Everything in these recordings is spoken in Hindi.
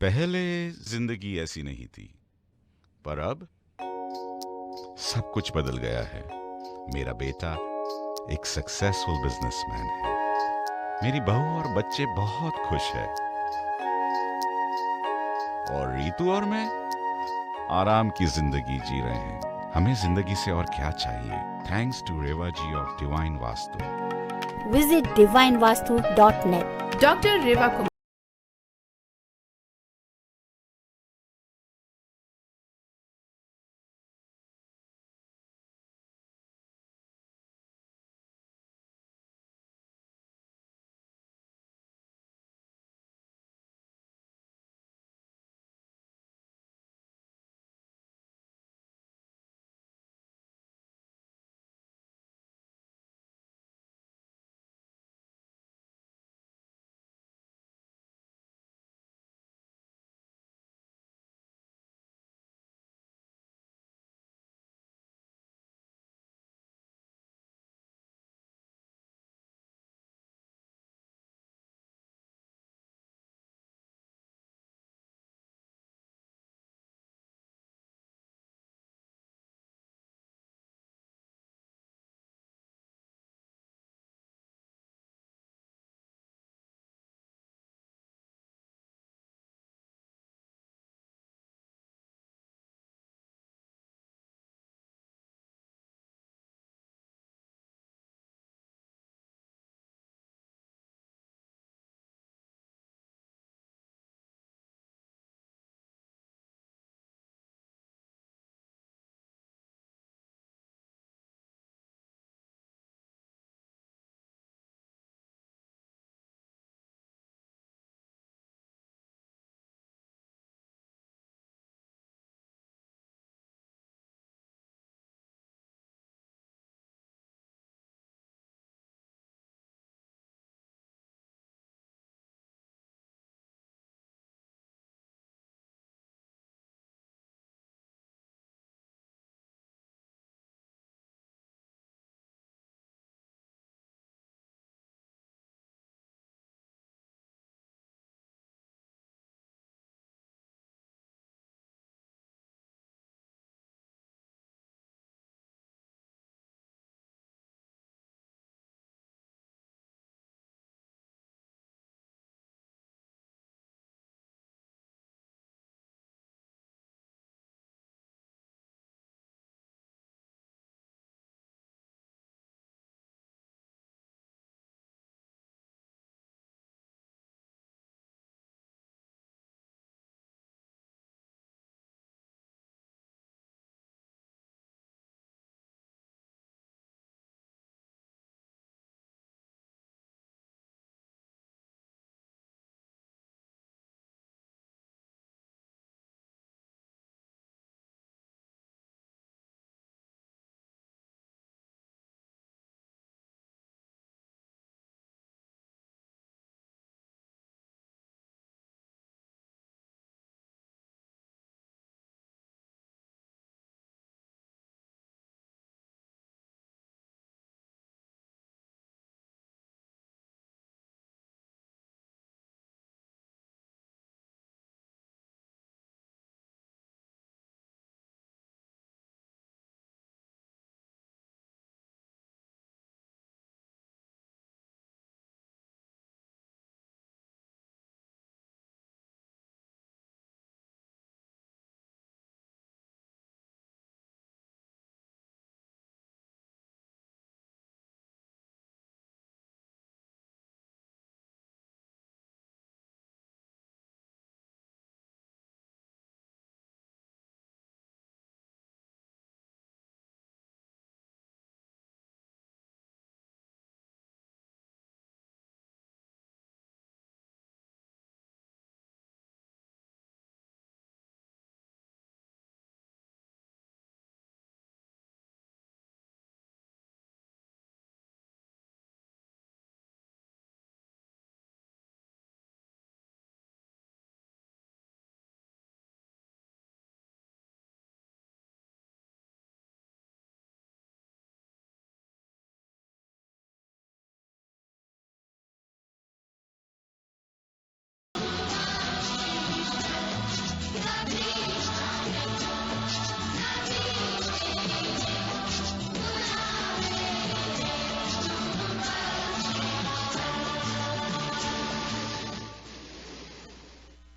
पहले जिंदगी ऐसी नहीं थी, पर अब सब कुछ बदल गया है। मेरा बेटा एक सक्सेसफुल बिजनेसमैन है। मेरी बहू और बच्चे बहुत खुश है। और रीतू और मैं आराम की जिंदगी जी रहे हैं। हमें जिंदगी से और क्या चाहिए? Thanks to Reva ji of divine Vastu. Visit divinevastu.net. Dr. Reva Kumar.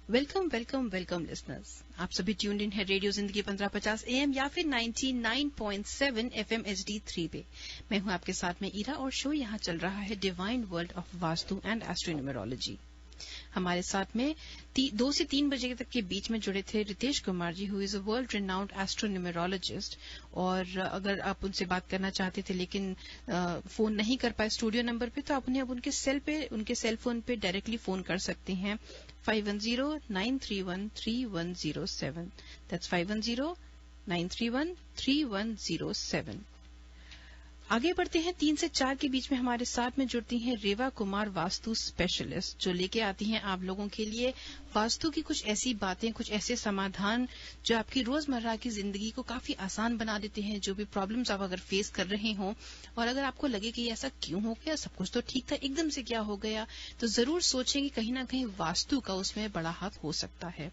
Welcome welcome welcome listeners, आप सभी ट्यून्ड इन है रेडियो जिंदगी 1550 AM या फिर 99.7 FM HD3 पे। मैं हूं आपके साथ में ईरा और शो यहां चल रहा है divine world of vastu and astronumerology. हमारे साथ में 2 से 3 बजे तक के बीच में जुड़े थे Ritesh Kumar ji, who is a world renowned astronumerologist. और अगर आप उनसे बात करना चाहते थे लेकिन फोन नहीं कर पाए स्टूडियो नंबर पे, तो आप उन्हें अब उनके सेल फोन पे डायरेक्टली फोन कर सकते हैं 510-931-3107। दैट्स 510-931-3107। आगे बढ़ते हैं। 3 से 4 के बीच में हमारे साथ में जुड़ती हैं रेवा कुमार, वास्तु स्पेशलिस्ट, जो लेके आती हैं आप लोगों के लिए वास्तु की कुछ ऐसी बातें, कुछ ऐसे समाधान जो आपकी रोजमर्रा की जिंदगी को काफी आसान बना देते हैं। जो भी प्रॉब्लम्स आप अगर फेस कर रहे हो और अगर आपको लगे कि ऐसा क्यों हो गया, सब कुछ तो ठीक था, एकदम से क्या हो गया, तो जरूर सोचें कि कहीं ना कहीं वास्तु का उसमें बड़ा हाथ हो सकता है।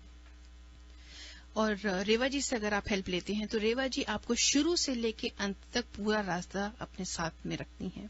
और रेवा जी से अगर आप हेल्प लेते हैं तो रेवा जी आपको शुरू से लेके अंत तक पूरा रास्ता अपने साथ में रखती हैं,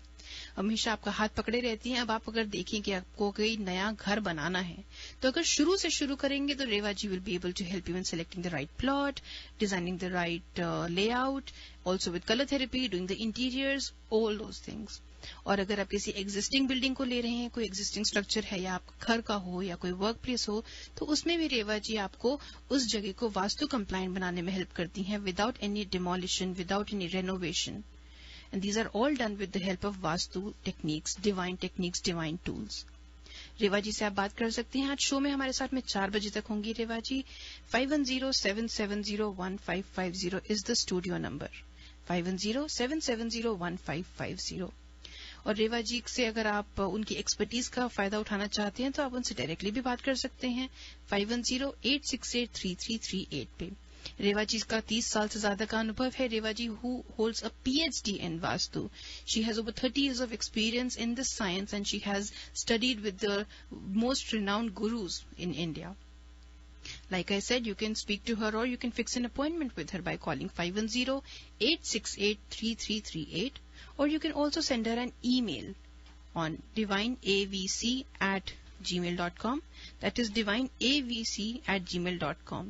हमेशा आपका हाथ पकड़े रहती हैं। अब आप अगर देखें कि आपको कोई नया घर बनाना है, तो अगर शुरू से शुरू करेंगे तो Reva ji will be able to help you in selecting the right plot, designing the right layout, also with colour therapy, doing the interiors, all those things. और अगर आप किसी एग्जिस्टिंग बिल्डिंग को ले रहे हैं, कोई एग्जिस्टिंग स्ट्रक्चर है या आपका घर का हो या कोई वर्क प्लेस हो, तो उसमें भी रेवा जी आपको उस जगह को वास्तु कंप्लायंट बनाने में हेल्प करती हैं without any demolition, without any renovation. And these are all done with the help of vastu techniques, divine tools. Reva ji से आप बात कर सकते हैं। आज शो में हमारे साथ में 4 बजे तक होंगी रेवा जी। 510-770-1550 इज द स्टूडियो नंबर, 510-770-1550। और रेवा जी से अगर आप उनकी एक्सपर्टीज का फायदा उठाना चाहते हैं तो आप उनसे डायरेक्टली भी बात कर सकते हैं 510-868-3338 पे। रेवा जी का 30 साल से ज्यादा का अनुभव है। Reva ji who holds a PhD in vastu. She has over 30 years of experience in this science and she has studied with the most renowned gurus in India. Like I said, you can speak to her or you can fix an appointment with her by calling 510-868-3338, or you can also send her an email on divineavc@gmail.com. That is divineavc@gmail.com.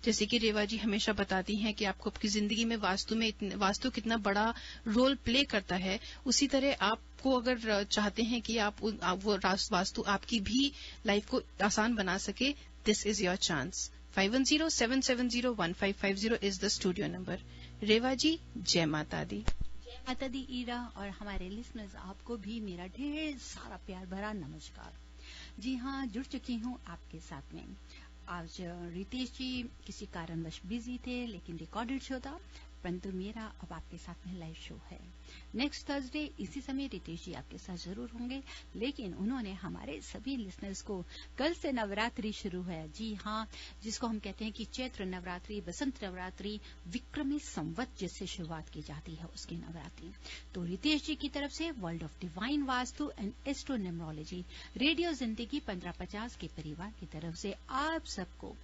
जैसे कि रेवा जी हमेशा बताती हैं कि आपको आपकी जिंदगी में वास्तु कितना बड़ा रोल प्ले करता है, उसी तरह आपको अगर चाहते हैं कि आप वो वास्तु आपकी भी लाइफ को आसान बना सके, this is your chance. 510-770-1550 is the studio number. Reva ji, जय माता दी। जय माता दी ईरा, और हमारे लिसनर्स आपको भी मेरा ढेर सारा प्यार भरा नमस्कार। जी हाँ, जुड़ चुकी हूँ आपके साथ में। आज रितेश जी किसी कारणवश बिजी थे, लेकिन रिकॉर्डेड शो था, परंतु मेरा अब आपके साथ में लाइव शो है। नेक्स्ट थर्सडे इसी समय रितेश जी आपके साथ जरूर होंगे, लेकिन उन्होंने हमारे सभी लिसनर्स को, कल से नवरात्रि शुरू है। जी हाँ, जिसको हम कहते हैं कि चैत्र नवरात्रि, बसंत नवरात्रि, विक्रमी संवत जिससे शुरुआत की जाती है उसकी नवरात्रि। तो रितेश जी की तरफ से world of divine vastu and astronumerology radio Zindagi 1550 के परिवार की तरफ से आप सबको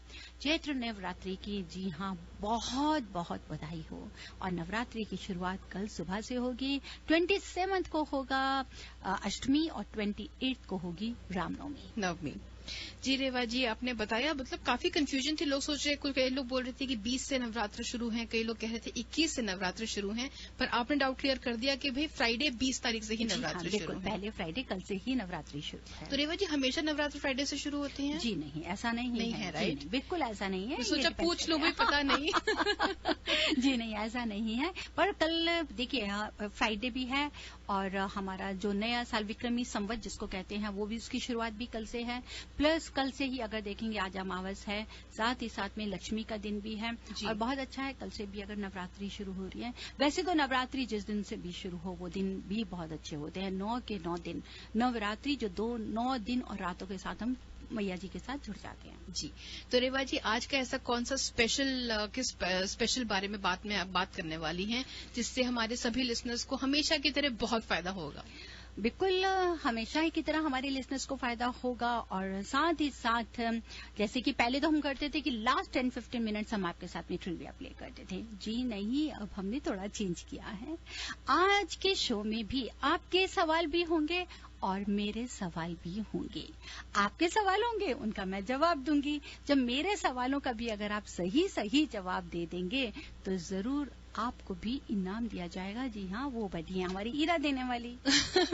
चैत्र नवरात्रि की जी हाँ बहुत बहुत बधाई हो। और नवरात्रि की शुरुआत कल सुबह से होगी, 27 को होगा अष्टमी और 28 को होगी रामनवमी, नवमी। जी रेवा जी, आपने बताया, मतलब काफी कंफ्यूजन थी, लोग सोच रहे, कई लोग बोल रहे थे कि 20 से नवरात्र शुरू हैं, कई लोग कह रहे थे 21 से नवरात्र शुरू हैं, पर आपने डाउट क्लियर कर दिया कि भाई फ्राइडे 20 तारीख से ही नवरात्र शुरू है। पहले फ्राइडे, कल से ही नवरात्रि शुरू है। तो रेवा जी, हमेशा नवरात्र फ्राइडे से शुरू होते हैं? जी नहीं, ऐसा नहीं है, राइट? बिल्कुल ऐसा नहीं है। सोचा पूछ लो, भाई पता नहीं। जी नहीं, ऐसा नहीं है। पर कल देखिए फ्राइडे भी है, और हमारा जो नया साल विक्रमी संवत जिसको कहते हैं वो भी, उसकी शुरुआत भी कल से है। प्लस कल से ही अगर देखेंगे आज अमावस है, साथ ही साथ में लक्ष्मी का दिन भी है, और बहुत अच्छा है कल से भी अगर नवरात्रि शुरू हो रही है। वैसे तो नवरात्रि जिस दिन से भी शुरू हो वो दिन भी बहुत अच्छे होते हैं। 9 के 9 दिन नवरात्रि, जो 9 दिन और रातों के साथ हम मैया जी के साथ जुड़ जाते हैं। जी, तो रेवा जी, आज का ऐसा कौन सा स्पेशल बारे में बात करने वाली हैं जिससे हमारे सभी लिसनर्स को हमेशा की तरह बहुत फायदा होगा? बिल्कुल हमेशा ही की तरह हमारे लिसनर्स को फायदा होगा, और साथ ही साथ जैसे कि पहले तो हम करते थे कि लास्ट 10-15 मिनट्स हम आपके साथ में ट्रिविया प्ले करते थे। जी नहीं, अब हमने थोड़ा चेंज किया है। आज के शो में भी आपके सवाल भी होंगे और मेरे सवाल भी होंगे। आपके सवाल होंगे, उनका मैं जवाब दूंगी। जब मेरे सवालों का भी अगर आप सही जवाब दे देंगे तो जरूर आपको भी इनाम दिया जाएगा। जी हाँ, वो बड़ी है हमारी ईरा देने वाली।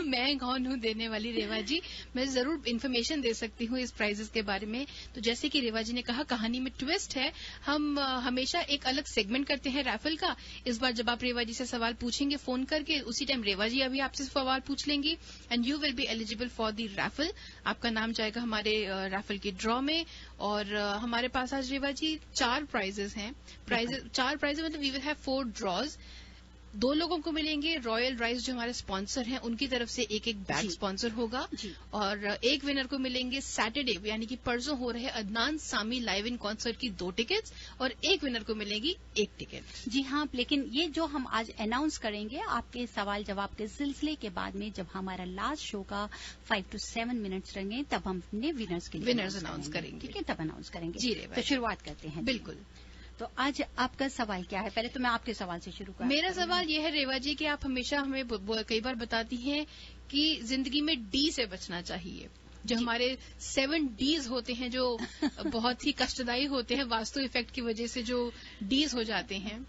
मैं कौन हूँ देने वाली, रेवा जी? मैं जरूर इन्फॉर्मेशन दे सकती हूँ इस प्राइजेस के बारे में। तो जैसे कि रेवा जी ने कहा, कहानी में ट्विस्ट है। हम हमेशा एक अलग सेगमेंट करते हैं रैफल का। इस बार जब आप रेवा जी से सवाल पूछेंगे फोन करके, उसी टाइम रेवा जी अभी आपसे सवाल पूछ लेंगी and you will be eligible for the raffle. आपका नाम जाएगा हमारे रैफल की ड्रॉ में। और हमारे पास आज रेवा जी 4 प्राइजेस हैं। 4 प्राइजेस मतलब वी विल हैव 4 ड्रॉज। 2 लोगों को मिलेंगे रॉयल राइस जो हमारे स्पॉन्सर हैं, उनकी तरफ से एक बैग स्पॉन्सर होगा। और एक विनर को मिलेंगे सैटरडे यानी कि परसों हो रहे Adnan Sami live in concert की 2 टिकट्स, और एक विनर को मिलेगी 1 टिकट। जी हाँ, लेकिन ये जो हम आज अनाउंस करेंगे आपके सवाल जवाब के सिलसिले के बाद में, जब हमारा लास्ट शो का 5 to 7 मिनट्स रहेंगे, तब हम अपने विनर्स के लिए अनाउंस करेंगे। ठीक है, तब अनाउंस करेंगे। जी, तो शुरुआत करते हैं। बिल्कुल। तो आज आपका सवाल क्या है? पहले तो मैं आपके सवाल से शुरू करूँ। मेरा सवाल यह है रेवा जी कि आप हमेशा हमें कई बार बताती हैं कि जिंदगी में डी से बचना चाहिए। जो हमारे 7 डीज होते हैं जो बहुत ही कष्टदायी होते हैं वास्तु इफेक्ट की वजह से, जो डीज हो जाते हैं,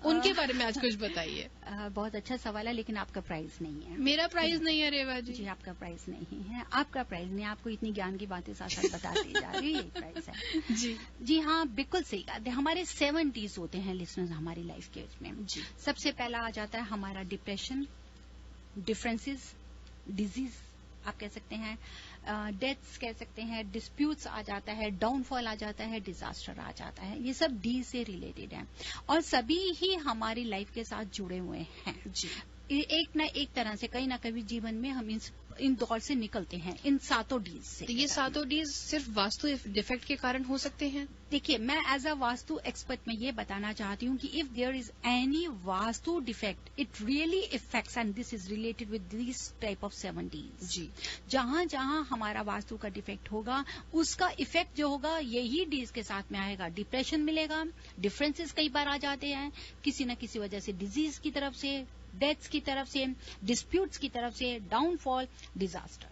उनके बारे में आज कुछ बताइए। बहुत अच्छा सवाल है, लेकिन आपका प्राइज नहीं है। मेरा प्राइज नहीं है रेवा जी? जी, आपका प्राइज नहीं है। आपका प्राइज नहीं, आपको इतनी ज्ञान की बातें साथ साथ बताती जा रही है, प्राइज है। जी हाँ, बिल्कुल सही बात है। हमारे 7 डीज होते हैं लिसनर्स हमारी लाइफ के में। जी, सबसे पहला आ जाता है हमारा डिप्रेशन, डिफरेंसेस, डिजीज आप कह सकते हैं, डेथ्स कह सकते हैं, डिस्प्यूट्स आ जाता है, डाउनफॉल आ जाता है, डिजास्टर आ जाता है। ये सब डी से रिलेटेड है और सभी ही हमारी लाइफ के साथ जुड़े हुए हैं। जी, एक न एक तरह से कहीं ना कभी जीवन में हम इन दौर से निकलते हैं, इन 7 डीज से। तो ये 7 डीज सिर्फ वास्तु डिफेक्ट के कारण हो सकते हैं? देखिए, मैं एज अ वास्तु एक्सपर्ट में ये बताना चाहती हूँ कि if there is any vastu defect, it really effects and this is related with this type of 7 Ds. जी, जहां जहां हमारा वास्तु का डिफेक्ट होगा, उसका इफेक्ट जो होगा यही डीज के साथ में आएगा। डिप्रेशन मिलेगा, डिफरेंसेस कई बार आ जाते हैं किसी न किसी वजह से, डिजीज की तरफ से, डेथ्स की तरफ से, डिस्प्यूट्स की तरफ से, डाउनफॉल, डिजास्टर।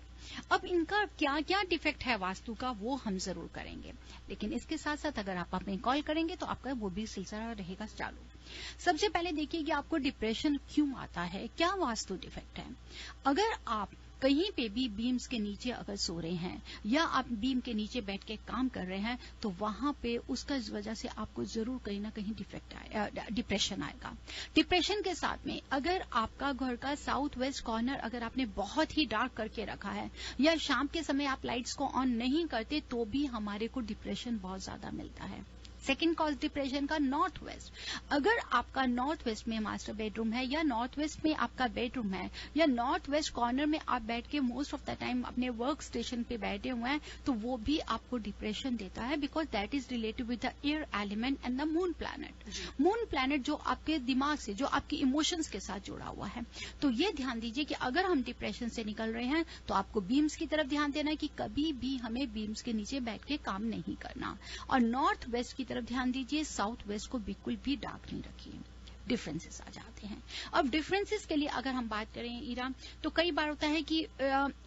अब इनका क्या क्या डिफेक्ट है वास्तु का, वो हम जरूर करेंगे, लेकिन इसके साथ साथ अगर आप हमें कॉल करेंगे तो आपका वो भी सिलसिला रहेगा चालू। सबसे पहले देखिए कि आपको डिप्रेशन क्यों आता है, क्या वास्तु डिफेक्ट है। अगर आप कहीं पे भी बीम्स के नीचे अगर सो रहे हैं या आप बीम के नीचे बैठ के काम कर रहे हैं, तो वहां पे उसका इस वजह से आपको जरूर कहीं ना कहीं डिप्रेशन आएगा। डिप्रेशन के साथ में अगर आपका घर का साउथ वेस्ट कॉर्नर अगर आपने बहुत ही डार्क करके रखा है या शाम के समय आप लाइट्स को ऑन नहीं करते, तो भी हमारे को डिप्रेशन बहुत ज्यादा मिलता है। सेकेंड कॉज डिप्रेशन का नॉर्थ वेस्ट। अगर आपका नॉर्थ वेस्ट में मास्टर बेडरूम है या नॉर्थ वेस्ट में आपका बेडरूम है या नॉर्थ वेस्ट कॉर्नर में आप बैठ के मोस्ट ऑफ द टाइम अपने वर्क स्टेशन पे बैठे हुए हैं, तो वो भी आपको डिप्रेशन देता है, because that is related with the air element and the moon planet. Moon planet जो आपके दिमाग से, जो आपके इमोशंस के साथ जुड़ा हुआ है। तो ये ध्यान दीजिए कि अगर हम डिप्रेशन से निकल रहे हैं तो आपको बीम्स की तरफ ध्यान देना है कि कभी भी हमें बीम्स के नीचे बैठ के काम नहीं करना, और नॉर्थ वेस्ट की तरफ ध्यान दीजिए, साउथ वेस्ट को बिल्कुल भी डार्क नहीं रखिए। डिफरेंसेस आ जाते हैं। अब डिफरेंसेस के लिए अगर हम बात करें ईरा, तो कई बार होता है कि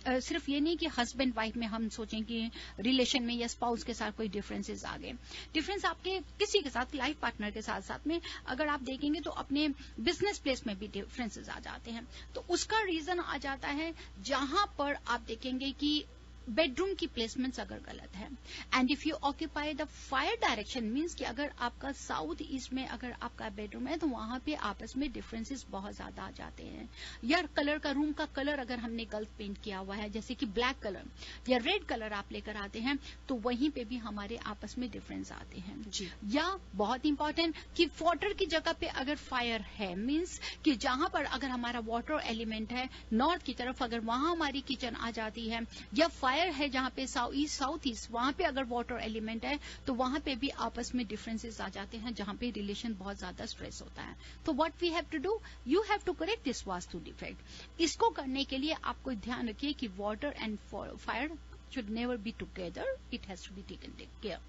सिर्फ ये नहीं कि हस्बैंड वाइफ में हम सोचें कि रिलेशन में या स्पाउस के साथ कोई डिफरेंसेस आ गए। डिफरेंस आपके किसी के साथ, लाइफ पार्टनर के साथ साथ में अगर आप देखेंगे तो अपने बिजनेस प्लेस में भी डिफरेंसेस आ जाते हैं। तो उसका रीजन आ जाता है जहां पर आप देखेंगे कि बेडरूम की प्लेसमेंट्स अगर गलत है, and if you occupy the fire direction, means कि अगर आपका साउथ ईस्ट में अगर आपका बेडरूम है तो वहां पे आपस में डिफरेंसेस बहुत ज्यादा आ जाते हैं। या कलर का, रूम का कलर अगर हमने गलत पेंट किया हुआ है, जैसे कि ब्लैक कलर या रेड कलर आप लेकर आते हैं, तो वहीं पे भी हमारे आपस में डिफरेंस आते हैं जी। या बहुत इंपॉर्टेंट कि वाटर की जगह पे अगर फायर है, मीन्स कि जहां पर अगर हमारा वाटर एलिमेंट है नॉर्थ की तरफ, अगर वहां हमारी किचन आ जाती है या फायर है जहाँ पे ईस्ट साउथ ईस्ट, वहां पे अगर वाटर एलिमेंट है तो वहां पे भी आपस में डिफरेंसेस आ जाते हैं, जहाँ पे रिलेशन बहुत ज्यादा स्ट्रेस होता है। तो what we have to do, you have to correct this vastu defect. इसको करने के लिए आपको ध्यान रखिए कि water and fire should never be together, it has to be taken care.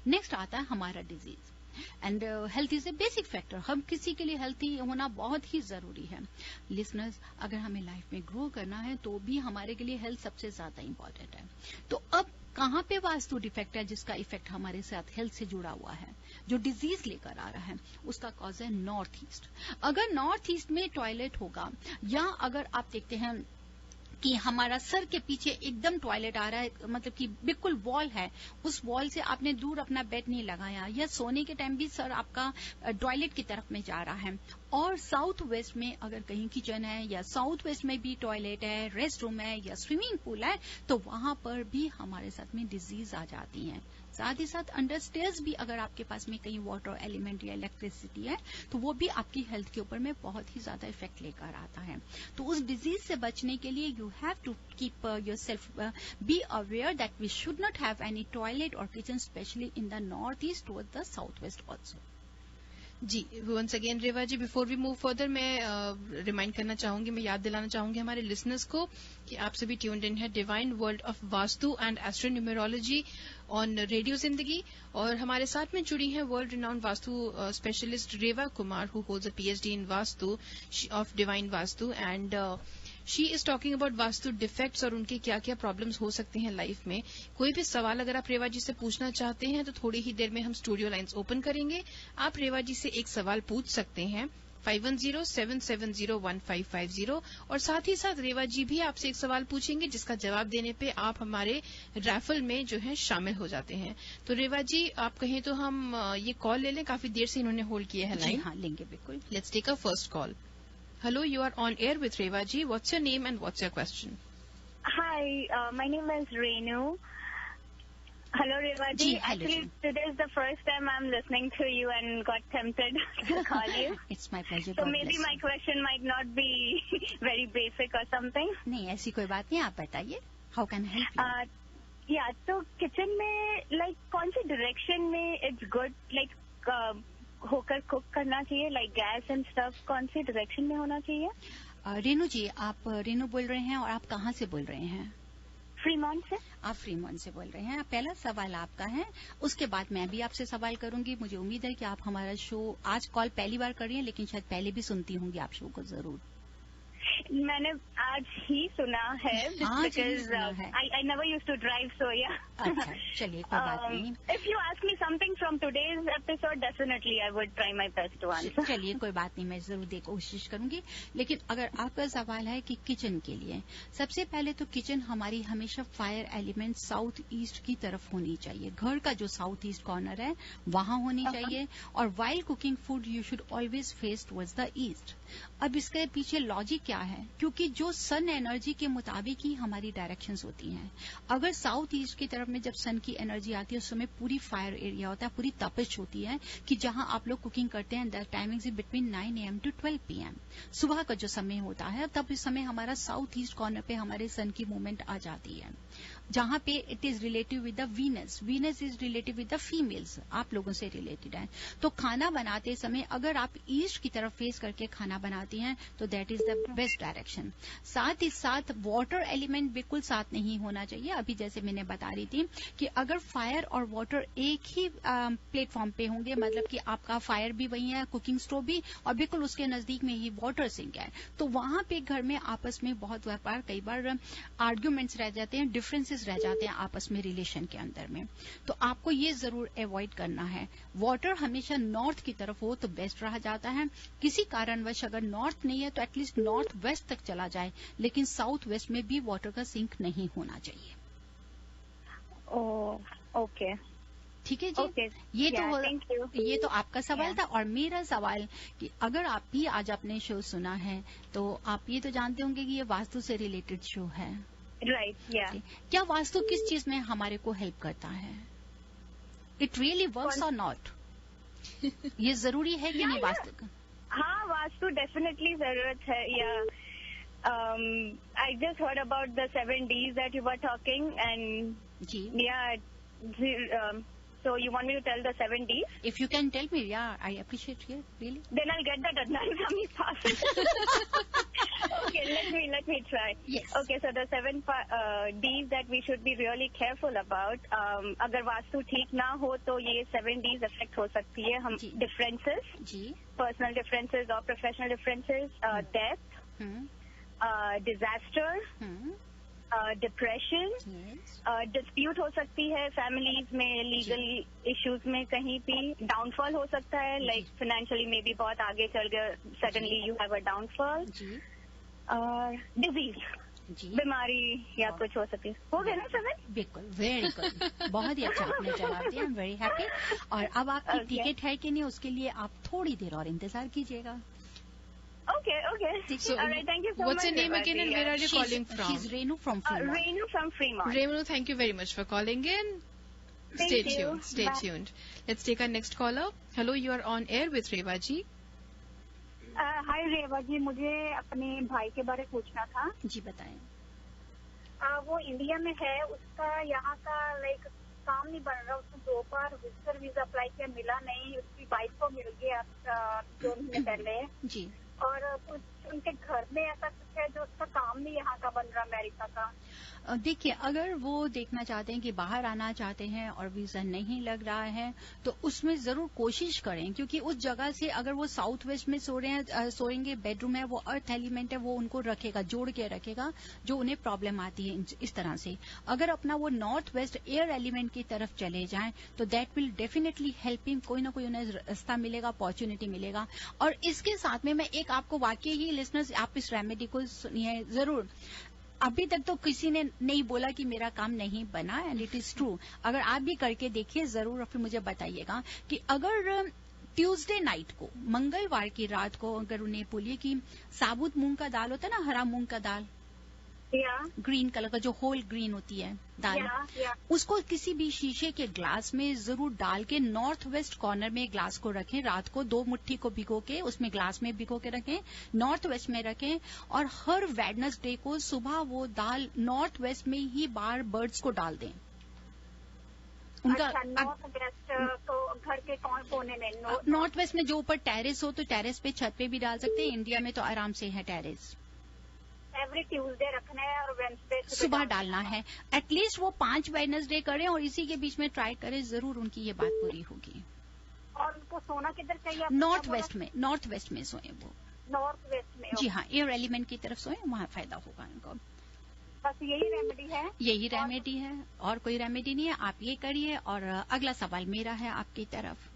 Next आता है हमारा disease and health is a basic factor. हम किसी के लिए हेल्थी होना बहुत ही जरूरी है। लिसनर्स, अगर हमें लाइफ में ग्रो करना है तो भी हमारे के लिए हेल्थ सबसे ज्यादा इंपॉर्टेंट है। तो अब कहाँ पे वास्तु डिफेक्ट है जिसका इफेक्ट हमारे साथ हेल्थ से जुड़ा हुआ है, जो डिजीज लेकर आ रहा है, उसका कॉज है नॉर्थ ईस्ट। अगर नॉर्थ ईस्ट में टॉयलेट होगा, या अगर आप देखते हैं कि हमारा सर के पीछे एकदम टॉयलेट आ रहा है, मतलब कि बिल्कुल वॉल है, उस वॉल से आपने दूर अपना बेड नहीं लगाया, या सोने के टाइम भी सर आपका टॉयलेट की तरफ में जा रहा है, और साउथ वेस्ट में अगर कहीं किचन है, या साउथ वेस्ट में भी टॉयलेट है, रेस्ट रूम है, या स्विमिंग पूल है, तो वहां पर भी हमारे साथ में डिजीज आ जाती है। साथ ही साथ अंडर स्टेयर्स भी अगर आपके पास में कहीं वाटर एलिमेंट या इलेक्ट्रिसिटी है तो वो भी आपकी हेल्थ के ऊपर में बहुत ही ज्यादा इफेक्ट लेकर आता है। तो उस डिजीज से बचने के लिए you have to keep yourself be aware that we should not have any toilet और kitchen specially in the north east toward the south west also. जी, once again Reva ji, before we move further मैं रिमाइंड करना चाहूंगी, मैं याद दिलाना चाहूंगी हमारे लिसनर्स को कि आप सभी ट्यून्ड इन है divine world of vastu and astronumerology on radio Zindagi, और हमारे साथ में जुड़ी हैं world renowned vastu specialist Reva Kumar who holds a PhD in vastu of divine vastu, and she is talking about vastu defects और उनके क्या क्या प्रॉब्लम्स हो सकते हैं लाइफ में। कोई भी सवाल अगर आप रेवा जी से पूछना चाहते हैं तो थोड़ी ही देर में हम स्टूडियो लाइंस ओपन करेंगे। आप रेवा जी से एक सवाल पूछ सकते हैं 5107701550, और साथ ही साथ रेवा जी भी आपसे एक सवाल पूछेंगे जिसका जवाब देने पे आप हमारे रैफल में जो है शामिल हो जाते हैं। तो रेवा जी, आप कहें तो हम ये कॉल ले लें, काफी देर से इन्होंने होल्ड किया है लाइन। हाँ, लेंगे बिल्कुल। Let's take a first call. Hello, you are on air with Reva ji. What's your name and what's your question? Hi, my name is Renu. Hello, Reva ji. Actually, today is the first time I'm listening to you and got tempted to call you. It's my pleasure. So maybe my question might not be very basic or something. नहीं, ऐसी कोई बात नहीं, आप बताइए. How can I help you? Yeah, तो किचन में like कौन सी डायरेक्शन में it's good like होकर कुक करना चाहिए, लाइक गैस एंड स्टफ, कौन सी डायरेक्शन में होना चाहिए? रेनू जी, आप रेनू बोल रहे हैं और आप कहाँ से बोल रहे हैं? फ्रीमॉन्ट से। आप फ्रीमॉन्ट से बोल रहे हैं। पहला सवाल आपका है, उसके बाद मैं भी आपसे सवाल करूंगी। मुझे उम्मीद है कि आप हमारा शो आज कॉल पहली बार कर रही हैं, लेकिन शायद पहले भी सुनती होंगी आप शो को जरूर। मैंने आज ही सुना है, because I never used to drive, so yeah. अच्छा, चलिए कोई बात नहीं। If you ask me something from today's episode, definitely I would try my best to answer. चलिए कोई बात नहीं, मैं जरूर कोशिश करूंगी। लेकिन अगर आपका सवाल है कि किचन के लिए, सबसे पहले तो किचन हमारी हमेशा फायर एलिमेंट साउथ ईस्ट की तरफ होनी चाहिए। घर का जो साउथ ईस्ट कॉर्नर है वहां होनी चाहिए, और while cooking food you should always face towards the east. अब इसके पीछे लॉजिक क्या है, क्योंकि जो सन एनर्जी के मुताबिक ही हमारी डायरेक्शंस होती हैं। अगर साउथ ईस्ट की तरफ में जब सन की एनर्जी आती है उस समय पूरी फायर एरिया होता है, पूरी तपिश होती है कि जहां आप लोग कुकिंग करते हैं। The timings between 9 AM to 12 PM, सुबह का जो समय होता है, तब इस समय हमारा साउथ ईस्ट कॉर्नर पे हमारे सन की मूवमेंट आ जाती है, जहां पे it is relative with the Venus. Venus is relative with the females, आप लोगों से रिलेटेड है। तो खाना बनाते समय अगर आप ईस्ट की तरफ फेस करके खाना बनाती हैं तो that is the best direction. साथ ही साथ वाटर एलिमेंट बिल्कुल साथ नहीं होना चाहिए। अभी जैसे मैंने बता रही थी कि अगर फायर और वाटर एक ही प्लेटफॉर्म पे होंगे, मतलब कि आपका फायर भी वही है, कुकिंग स्टोव भी, और बिल्कुल उसके नजदीक में ही वाटर सिंक है, तो वहां पे घर में आपस में बहुत व्यापार, कई बार आर्ग्यूमेंट्स रह जाते हैं, डिफरेंसेस रह जाते हैं आपस में रिलेशन के अंदर में। तो आपको ये जरूर अवॉइड करना है। वाटर हमेशा नॉर्थ की तरफ हो तो बेस्ट रहा जाता है। किसी कारणवश अगर नॉर्थ नहीं है तो एटलीस्ट नॉर्थ वेस्ट तक चला जाए, लेकिन साउथ वेस्ट में भी वाटर का सिंक नहीं होना चाहिए। ओके, ठीक है जी। Okay. ये तो आपका सवाल था। और मेरा सवाल कि अगर आप भी आज अपने शो सुना है तो आप ये तो जानते होंगे कि ये वास्तु से रिलेटेड शो है, राइट? या क्या वास्तु किस चीज में हमारे को हेल्प करता है? इट रियली वर्क्स और नॉट? ये जरूरी है कि नहीं वास्तु का? हाँ, वास्तु डेफिनेटली जरूरत है। या I just heard about the 7 Ds that you were talking, and ji. yeah, so you want me to tell the 7 Ds? If you can tell me, yeah, I appreciate it, really. Then I'll get that Adnan Sami fast. Okay, let me try. Yes. Okay, so the 7 Ds that we should be really careful about. अगर वास्तु ठीक ना हो तो ये 7 Ds affect हो सकती है. हम जी. differences, जी. personal differences or professional differences, death, disaster, depression, Yes. Dispute हो सकती है फैमिलीज में, लीगल इश्यूज में, कहीं भी डाउनफॉल हो सकता है, लाइक फाइनेंशियली में भी बहुत आगे चल गए, suddenly you have a downfall, जी. डिजीज, जी. बीमारी या कुछ हो सकती है. हो गया ना 7? बिल्कुल, वेरी गुड. बहुत ही अच्छा आपने जवाब दिया. I am very happy. और अब आपकी Okay. टिकट है कि नहीं, उसके लिए आप थोड़ी देर और इंतजार कीजिएगा. Okay. So, All right, thank you so what's much. your name again and where are you calling from? She's Renu from Fremont. Renu from Fremont. Renu, thank you very much for calling in. Thank Stay you. tuned. Stay Bye. tuned. Let's take our next caller. Hello, you are on air with Reva ji. हाय रेवा जी, मुझे अपने भाई के बारे में पूछना था. जी बताएं. वो इंडिया में है, उसका यहाँ का लाइक काम नहीं बन रहा. उसने 2 बार विजिटर वीजा अप्लाई किया, मिला नहीं. उसकी वाइफ को मिल गया 2 महीने पहले. जी. और कुछ उनके घर में ऐसा कुछ है जो उसका काम नहीं यहाँ का बन रहा, अमेरिका का. देखिए, अगर वो देखना चाहते हैं कि बाहर आना चाहते हैं और वीजा नहीं लग रहा है तो उसमें जरूर कोशिश करें, क्योंकि उस जगह से अगर वो साउथ वेस्ट में सोएंगे, बेडरूम है, वो अर्थ एलिमेंट है, वो उनको रखेगा, जोड़ के रखेगा, जो उन्हें प्रॉब्लम आती है इस तरह से. अगर अपना वो नॉर्थ वेस्ट एयर एलिमेंट की तरफ चले जाएं तो that will definitely help him. कोई ना कोई उन्हें रास्ता मिलेगा, अपॉर्चुनिटी मिलेगा. और इसके साथ में मैं एक आपको वाकई ही लिसनर्स, आप इस रेमेडी को सुनिए जरूर. अभी तक तो किसी ने नहीं बोला कि मेरा काम नहीं बना, एंड इट इज ट्रू. अगर आप भी करके देखिए जरूर और फिर मुझे बताइएगा कि अगर ट्यूसडे नाइट को, मंगलवार की रात को, अगर उन्हें बोलिए कि साबुत मूंग का दाल होता है ना, हरा मूंग का दाल, ग्रीन कलर का, जो होल ग्रीन होती है दाल, उसको किसी भी शीशे के ग्लास में जरूर डाल के नॉर्थ वेस्ट कॉर्नर में ग्लास को रखें. रात को 2 मुट्ठी को भिगो के उसमें ग्लास में भिगो के रखें, नॉर्थ वेस्ट में रखें. और हर वेडनेसडे को सुबह वो दाल नॉर्थ वेस्ट में ही बाहर बर्ड्स को डाल दें. उनका नॉर्थ वेस्ट तो घर के कौन कोने में? नॉर्थ वेस्ट में जो ऊपर टेरेस हो तो टेरेस पे, छत पे भी डाल सकते हैं. इंडिया में तो आराम से है टेरेस. एवरी ट्यूसडे रखना है और वेडनेसडे सुबह डालना है. एटलीस्ट वो 5 वेडनेसडे करें और इसी के बीच में ट्राई करें, जरूर उनकी ये बात पूरी होगी. और उनको सोना किधर चाहिए? नॉर्थ वेस्ट में. नॉर्थ वेस्ट में सोए वो. नॉर्थ वेस्ट में? जी हाँ, एयर एलिमेंट की तरफ सोए, वहाँ फायदा होगा उनको. बस यही रेमेडी है? यही रेमेडी है, और कोई रेमेडी नहीं है. आप ये करिए. और अगला सवाल मेरा है आपकी तरफ.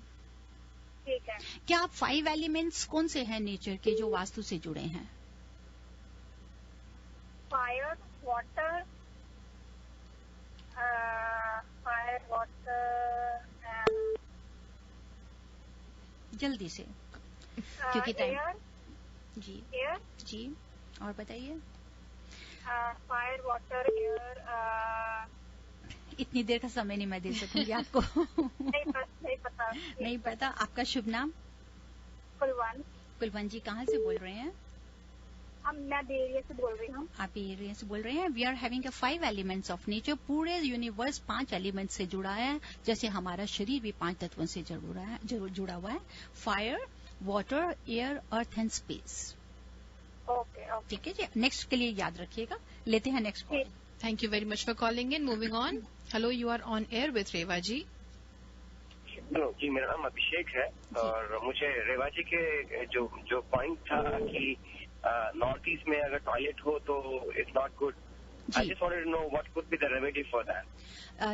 ठीक है. क्या आप 5 एलिमेंट्स कौन से हैं नेचर के जो वास्तु से जुड़े हैं? फायर, वाटर, जल्दी से, क्योंकि टाइम. जी. एयर. जी, और बताइए. Fire, water, air. इतनी देर का समय नहीं मैं दे सकूंगी आपको. नहीं पता. नहीं पता. आपका शुभ नाम? कुलवन. कुलवन जी, कहाँ से बोल रहे हैं? मैं एरिया से बोल रही हूँ. आप एरिया से बोल रहे हैं. We are having 5 elements of nature. पूरे यूनिवर्स 5 एलिमेंट्स से जुड़ा है, जैसे हमारा शरीर भी 5 तत्वों से जुड़ा हुआ है. Fire, water, air, earth and space. Okay. ठीक है जी. नेक्स्ट के लिए याद रखिएगा. लेते हैं next call. Thank you very much for calling in. Moving on. Hello, you are on air with Reva ji. जी, मेरा नाम अभिषेक है और मुझे रेवा जी के जो पॉइंट था कि नॉर्थ ईस्ट में अगर टॉयलेट हो तो it's not good. I just wanted to know what could be the remedy for that.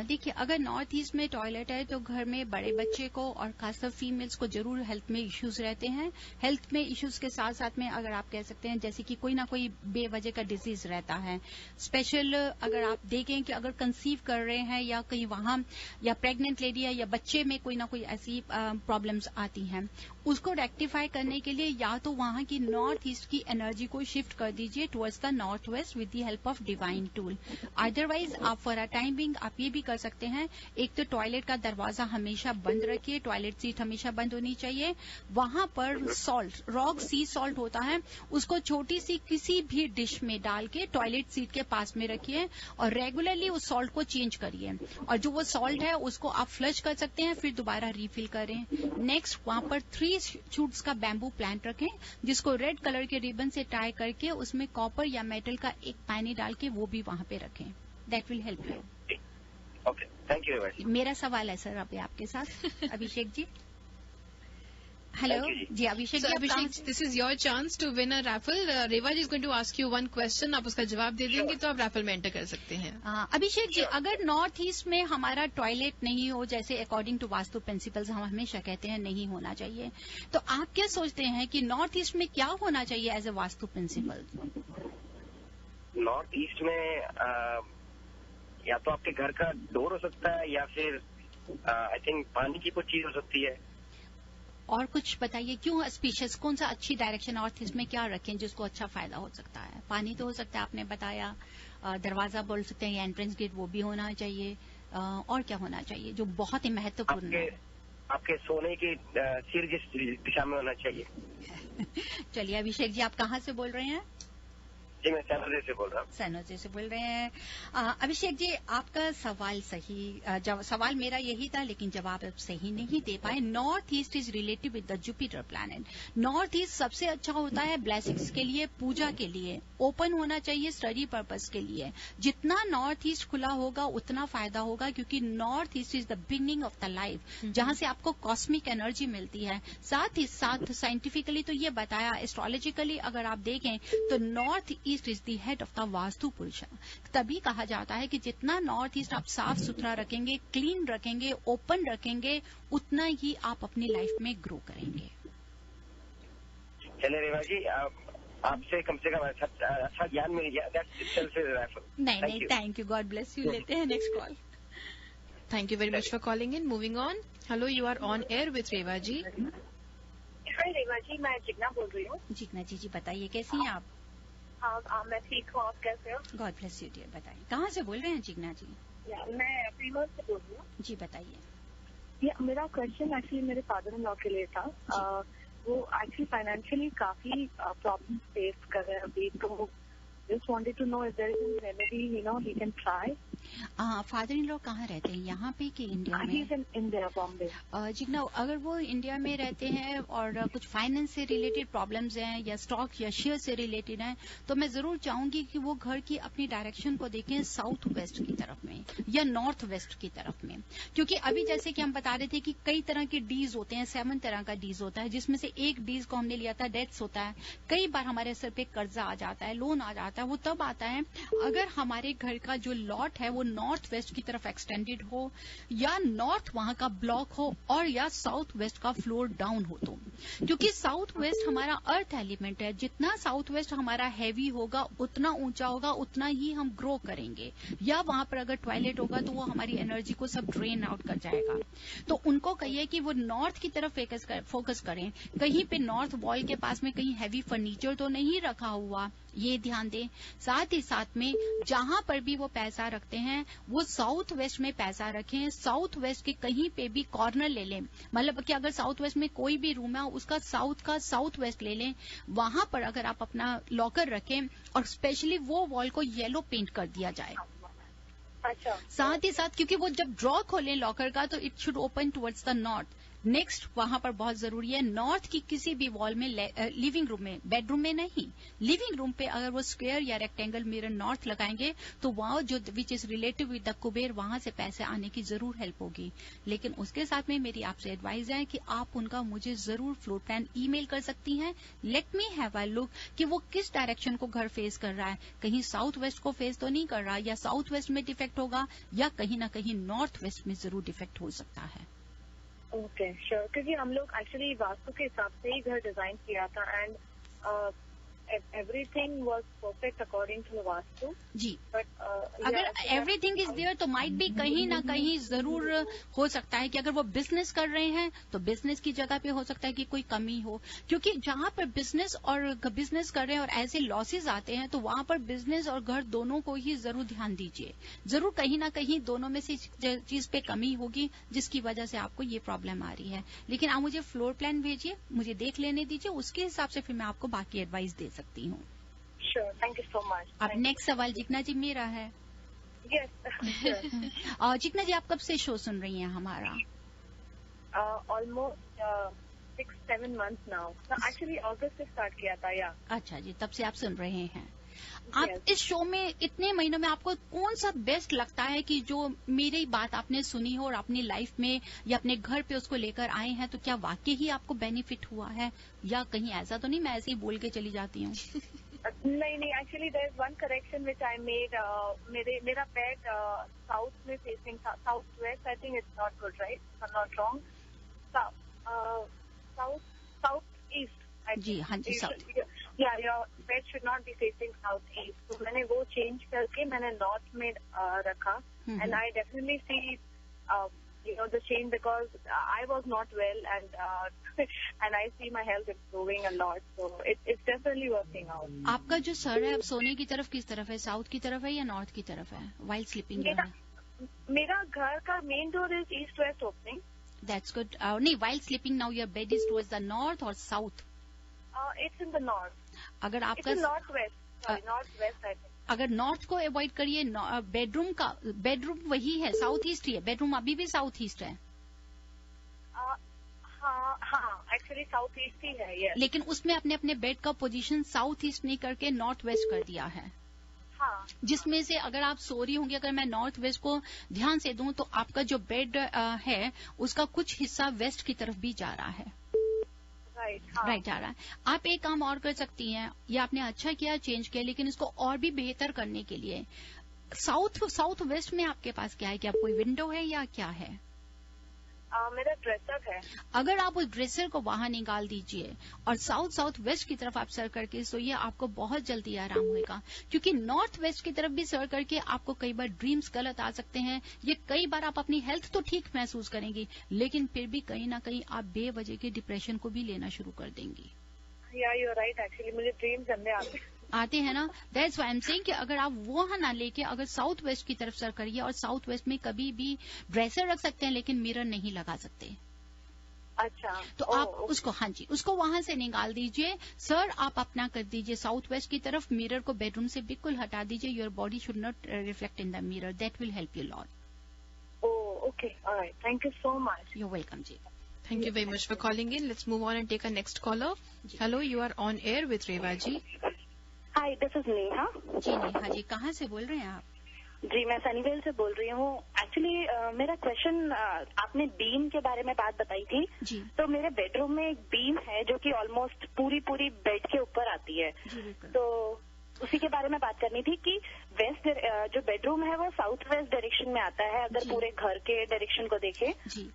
देखिए, अगर नॉर्थ ईस्ट में टॉयलेट है तो घर में बड़े बच्चे को और खासकर फीमेल्स को जरूर हेल्थ में इश्यूज रहते हैं. हेल्थ में इश्यूज के साथ साथ में अगर आप कह सकते हैं जैसे कि कोई ना कोई बेवजह का डिजीज रहता है. स्पेशल अगर आप देखें कि अगर कंसीव कर रहे हैं या कहीं वहां, या प्रेग्नेंट लेडी है या बच्चे में कोई ना कोई ऐसी प्रॉब्लम्स आती हैं, उसको रेक्टिफाई करने के लिए या तो वहां की नॉर्थ ईस्ट की एनर्जी को शिफ्ट कर दीजिए towards the north waste with the help of divine timing tool. Otherwise आप फॉर अ टाइमिंग आप ये भी कर सकते हैं, एक तो टॉयलेट का दरवाजा हमेशा बंद रखिए, टॉयलेट सीट हमेशा बंद होनी चाहिए। वहां पर सॉल्ट, रॉक सी सॉल्ट होता है, उसको छोटी सी किसी भी डिश में डाल के टॉयलेट सीट के पास में रखिए और रेगुलरली उस सॉल्ट को चेंज करिए। और जो वो सॉल्ट है उसको आप फ्लश कर सकते हैं, फिर दोबारा रिफिल करें। नेक्स्ट वहां पर 3 शूट्स का बैम्बू प्लांट रखें, जिसको रेड कलर के रिबन से टाई करके उसमें कॉपर या मेटल का एक पानी डाल के वो भी वहां पे रखें। That will help you. Okay, thank you. मेरा सवाल है सर अभी आपके साथ अभिषेक जी। हेलो जी अभिषेक So, जी, Abhishek, this is your chance to win a raffle. Reva ji is going to ask you one question. आप उसका जवाब दे देंगे तो आप raffle में एंटर कर सकते हैं. अभिषेक जी, अगर नॉर्थ ईस्ट में हमारा टॉयलेट नहीं हो, जैसे अकॉर्डिंग टू वास्तु प्रिंसिपल्स हम हमेशा कहते हैं नहीं होना चाहिए, तो आप क्या सोचते हैं कि नॉर्थ ईस्ट में क्या होना चाहिए as a vastu principle? North east में या तो आपके घर का डोर हो सकता है या फिर आई थिंक पानी की कुछ चीज हो सकती है। और कुछ बताइए, क्यों स्पीशियस, कौन सा अच्छी डायरेक्शन नॉर्थ ईस्ट में क्या रखें जिसको अच्छा फायदा हो सकता है? पानी तो हो सकता है, आपने बताया, दरवाजा बोल सकते हैं, एंट्रेंस गेट वो भी होना चाहिए, और क्या होना चाहिए जो बहुत ही महत्वपूर्ण है? आपके सोने की सिर जिस दिशा में होना चाहिए। चलिए अभिषेक जी, आप कहाँ से बोल रहे हैं? जी मैं सैन होजे से बोल रहा हूँ। सैन होजे से बोल रहे हैं। अभिषेक जी, आपका सवाल सही, सवाल मेरा यही था लेकिन जवाब आप सही नहीं दे पाए। North east is relative with the Jupiter planet. North east सबसे अच्छा होता है ब्लेसिंग्स के लिए, पूजा के लिए, ओपन होना चाहिए स्टडी पर्पस के लिए। जितना नॉर्थ ईस्ट खुला होगा उतना फायदा होगा, क्योंकि north east is the beginning of the life, जहां से आपको कॉस्मिक एनर्जी मिलती है। साथ ही साथ साइंटिफिकली तो ये बताया, एस्ट्रोलॉजिकली अगर आप देखें तो north east is the head of the vastu पुरुष। तभी कहा जाता है कि जितना नॉर्थ ईस्ट आप साफ सुथरा रखेंगे, क्लीन रखेंगे, ओपन रखेंगे, उतना ही आप अपनी लाइफ में ग्रो करेंगे। चलिए रेवा जी, आपसे कम से कम अच्छा ज्ञान मिल गया। नहीं, thank you, God bless you. लेते हैं next call. Thank you very much for calling in. Moving on. Hello, you are on air with Reva ji. हाय रेवा जी, मैं जिग्ना बोल रही हूँ। जिग्ना जी बताइए, कैसी हैं आप? मैं ठीक हूँ, आप कैसे हो? God bless you dear. बताइए कहाँ से बोल रहे हैं जिग्ना जी? मैं प्रीमर से बोल रही हूँ। जी बताइए। मेरा क्वेश्चन एक्चुअली मेरे फादर इन लॉ के लिए था। वो एक्चुअली फाइनेंशियली काफी प्रॉब्लम फेस कर रहे हैं अभी, तो just wanted to know if there is any remedy he can try. Father in law कहाँ रहते हैं, यहाँ पे कि इंडिया में? इंडिया, बॉम्बे। जिग्ना, अगर वो इंडिया में रहते हैं और कुछ फाइनेंस से रिलेटेड प्रॉब्लम्स हैं या स्टॉक या शेयर से रिलेटेड हैं, तो मैं जरूर चाहूंगी कि वो घर की अपनी डायरेक्शन को देखें साउथ वेस्ट की तरफ में या नॉर्थ वेस्ट की तरफ में। क्योंकि अभी जैसे कि हम बता रहे थे कि कई तरह के डीज होते हैं, 7 तरह का डीज होता है, जिसमें से एक डीज को हमने लिया था डेथ्स होता है। कई बार हमारे सर पे कर्जा आ जाता है, लोन आ जाता है। वो तब आता है अगर हमारे घर का जो लॉट है वो नॉर्थ वेस्ट की तरफ एक्सटेंडेड हो, या नॉर्थ वहां का ब्लॉक हो, और या साउथ वेस्ट का फ्लोर डाउन हो। तो क्योंकि साउथ वेस्ट हमारा अर्थ एलिमेंट है, जितना साउथ वेस्ट हमारा हैवी होगा, उतना ऊंचा होगा, उतना ही हम ग्रो करेंगे। या वहां पर अगर टॉयलेट होगा तो वो हमारी एनर्जी को सब ड्रेन आउट कर जाएगा। तो उनको कहिए कि वो नॉर्थ की तरफ फोकस करें। कहीं पे नॉर्थ वॉल के पास में कहीं हैवी फर्नीचर तो नहीं रखा हुआ, ये ध्यान दें। साथ ही साथ में जहां पर भी वो पैसा रखते हैं वो साउथ वेस्ट में पैसा रखें। साउथ वेस्ट के कहीं पे भी कॉर्नर ले लें, मतलब कि अगर साउथ वेस्ट में कोई भी रूम है उसका साउथ वेस्ट ले लें। वहां पर अगर आप अपना लॉकर रखें और स्पेशली वो वॉल को येलो पेंट कर दिया जाए। अच्छा। साथ ही साथ क्योंकि वो जब ड्रॉ खोलें लॉकर का तो it should open towards the north. Next वहां पर बहुत जरूरी है नॉर्थ की किसी भी वॉल में, लिविंग रूम में, बेडरूम में नहीं, लिविंग रूम पे अगर वो स्क्वायर या रेक्टेंगल मिरर नॉर्थ लगाएंगे तो वहां जो which is relative with the Kuber, वहां से पैसे आने की जरूर हेल्प होगी। लेकिन उसके साथ में मेरी आपसे एडवाइस है कि आप उनका मुझे जरूर फ्लोर प्लान ईमेल कर सकती हैं। Let me have a look कि वो किस डायरेक्शन को घर फेस कर रहा है। कहीं साउथ वेस्ट को फेस तो नहीं कर रहा, या साउथ वेस्ट में डिफेक्ट होगा, या कहीं ना कहीं नॉर्थ वेस्ट में जरूर डिफेक्ट हो सकता है। Okay, sure. क्योंकि हम लोग एक्चुअली वास्तु के हिसाब से ही घर डिजाइन किया था, and everything was perfect according to the Vastu. जी, But अगर एवरीथिंग इज देयर तो माइट भी कहीं ना कहीं जरूर हो सकता है कि अगर वो बिजनेस कर रहे हैं तो बिजनेस की जगह पे हो सकता है कि कोई कमी हो, क्योंकि जहां पर बिजनेस कर रहे हैं और ऐसे लॉसेस आते हैं तो वहां पर बिजनेस और घर दोनों को ही जरूर ध्यान दीजिए। जरूर कहीं ना कहीं दोनों में से चीज पे कमी होगी जिसकी वजह से आपको ये प्रॉब्लम आ रही है। लेकिन आप मुझे फ्लोर प्लान भेजिए, मुझे देख लेने दीजिए, उसके हिसाब से फिर मैं आपको बाकी एडवाइस दे सकती हूँ। sure, thank you so much. अब नेक्स्ट सवाल जिग्ना जी मेरा है। Yes, sure. और जिग्ना जी आप कब से शो सुन रही हैं हमारा? Almost 6-7 months now. No, actually August से start किया था, या। अच्छा जी, तब से आप सुन रहे हैं। आप Yes. इस शो में इतने महीनों में आपको कौन सा बेस्ट लगता है कि जो मेरी बात आपने सुनी हो और अपनी लाइफ में या अपने घर पे उसको लेकर आए हैं, तो क्या वाकई ही आपको बेनिफिट हुआ है या कहीं ऐसा तो नहीं मैं ऐसे ही बोल के चली जाती हूँ? नहीं, actually there is one correction which I made. मेरा bed south में facing south west. I think it's not good, right? If I'm not wrong. South east. जी हाँ जी, south. Yeah, your bed should not be facing south east. तो मैंने वो change करके मैंने north में रखा. And I definitely see the change because I was not well and I see my health improving a lot. So it's definitely working out. आपका जो सर है अब सोने की तरफ किस तरफ है, साउथ की तरफ है या नॉर्थ की तरफ है वाइल स्लीपिंग? मेरा घर का main door is east west opening. That's good. नहीं, while sleeping now your bed is towards the north और south? It's in the north. अगर आपका north west, north west I think. अगर नॉर्थ को अवॉइड करिए, बेडरूम वही है, साउथ ईस्ट ही है, बेडरूम अभी भी साउथ ईस्ट है। हाँ, एक्चुअली साउथ ईस्ट ही है, yes. लेकिन उसमें अपने अपने बेड का पोजीशन साउथ ईस्ट नहीं करके नॉर्थ वेस्ट कर दिया है। हाँ. जिसमें से अगर आप सो रही होंगी, अगर मैं नॉर्थ वेस्ट को ध्यान से दूं तो आपका जो बेड है उसका कुछ हिस्सा वेस्ट की तरफ भी जा रहा है। राइट जा रहा है। आप एक काम और कर सकती हैं, ये आपने अच्छा किया चेंज किया, लेकिन इसको और भी बेहतर करने के लिए साउथ वेस्ट में आपके पास क्या है? क्या कोई विंडो है या क्या है? मेरा ड्रेसर है। अगर आप उस ड्रेसर को वहां निकाल दीजिए और साउथ वेस्ट की तरफ आप सर करके सोइए, आपको बहुत जल्दी आराम होगा। क्योंकि नॉर्थ वेस्ट की तरफ भी सर करके आपको कई बार ड्रीम्स गलत आ सकते हैं। ये कई बार आप अपनी हेल्थ तो ठीक महसूस करेंगी, लेकिन फिर भी कहीं ना कहीं आप बेवजह के डिप्रेशन को भी लेना शुरू कर देंगी। या यू आर राइट, एक्चुअली मुझे ड्रीम्स गंदे आते हैं ना। That's why I am saying कि अगर आप वो ना लेके अगर साउथ वेस्ट की तरफ सर करिए, और साउथ वेस्ट में कभी भी ड्रेसर रख सकते हैं लेकिन मिरर नहीं लगा सकते। अच्छा, तो आप उसको, हाँ जी, उसको वहां से निकाल दीजिए। सर आप अपना कर दीजिए साउथ वेस्ट की तरफ, मिरर को बेडरूम से बिल्कुल हटा दीजिए। Your body should not reflect in the mirror, that will help you lot. Okay, alright, thank you so much. You welcome जी। Thank you very much for calling in. Let's move on and take our next caller. Hello, you are on air with Reva ji. Hi, this is Neha. जी नेहा जी, कहाँ से बोल रहे हैं आप? जी, मैं सनीवेल से बोल रही हूँ. एक्चुअली मेरा क्वेश्चन, आपने बीम के बारे में बात बताई थी जी। तो मेरे बेडरूम में एक बीम है जो कि ऑलमोस्ट पूरी बेड के ऊपर आती है. तो उसी के बारे में बात करनी थी कि वेस्ट जो बेडरूम है वो साउथ वेस्ट डायरेक्शन में आता है अगर पूरे घर के डायरेक्शन को देखें. जी.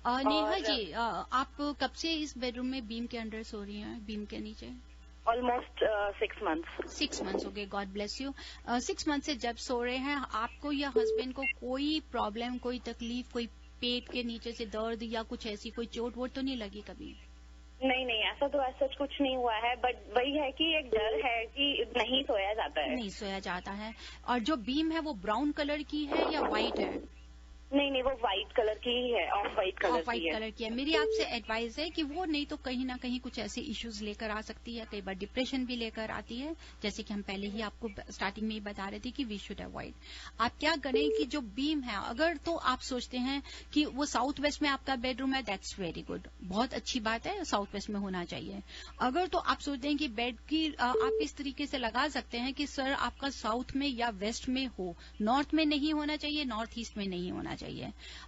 नेहा जी, आप कब से इस बेडरूम में बीम के अंडर सो रही हैं, बीम के नीचे? Almost 6 months. 6 months हो गए, गॉड ब्लेस यू। 6 months से जब सो रहे हैं, आपको या हस्बैंड को कोई प्रॉब्लम, कोई तकलीफ, कोई पेट के नीचे से दर्द या कुछ ऐसी कोई चोट वोट तो नहीं लगी कभी? नहीं, ऐसा तो ऐसा कुछ नहीं हुआ है, बट वही है कि एक डर है कि नहीं सोया जाता है. नहीं सोया जाता है। और जो बीम है वो ब्राउन कलर की है या व्हाइट है? नहीं, वो व्हाइट कलर की ही है, ऑफ व्हाइट कलर की है। मेरी आपसे एडवाइस है कि वो नहीं तो कहीं ना कहीं कुछ ऐसे इश्यूज लेकर आ सकती है, कई बार डिप्रेशन भी लेकर आती है, जैसे कि हम पहले ही आपको स्टार्टिंग में ही बता रहे थे कि वी शुड अवॉइड। आप क्या करें कि जो बीम है, अगर तो आप सोचते हैं कि वो साउथ वेस्ट में आपका बेडरूम है, दैट्स वेरी गुड, बहुत अच्छी बात है, साउथ वेस्ट में होना चाहिए। अगर तो आप सोचते हैं कि बेड की आप इस तरीके से लगा सकते हैं कि सर आपका साउथ में या वेस्ट में हो, नॉर्थ में नहीं होना चाहिए, नॉर्थ ईस्ट में नहीं होना चाहिए।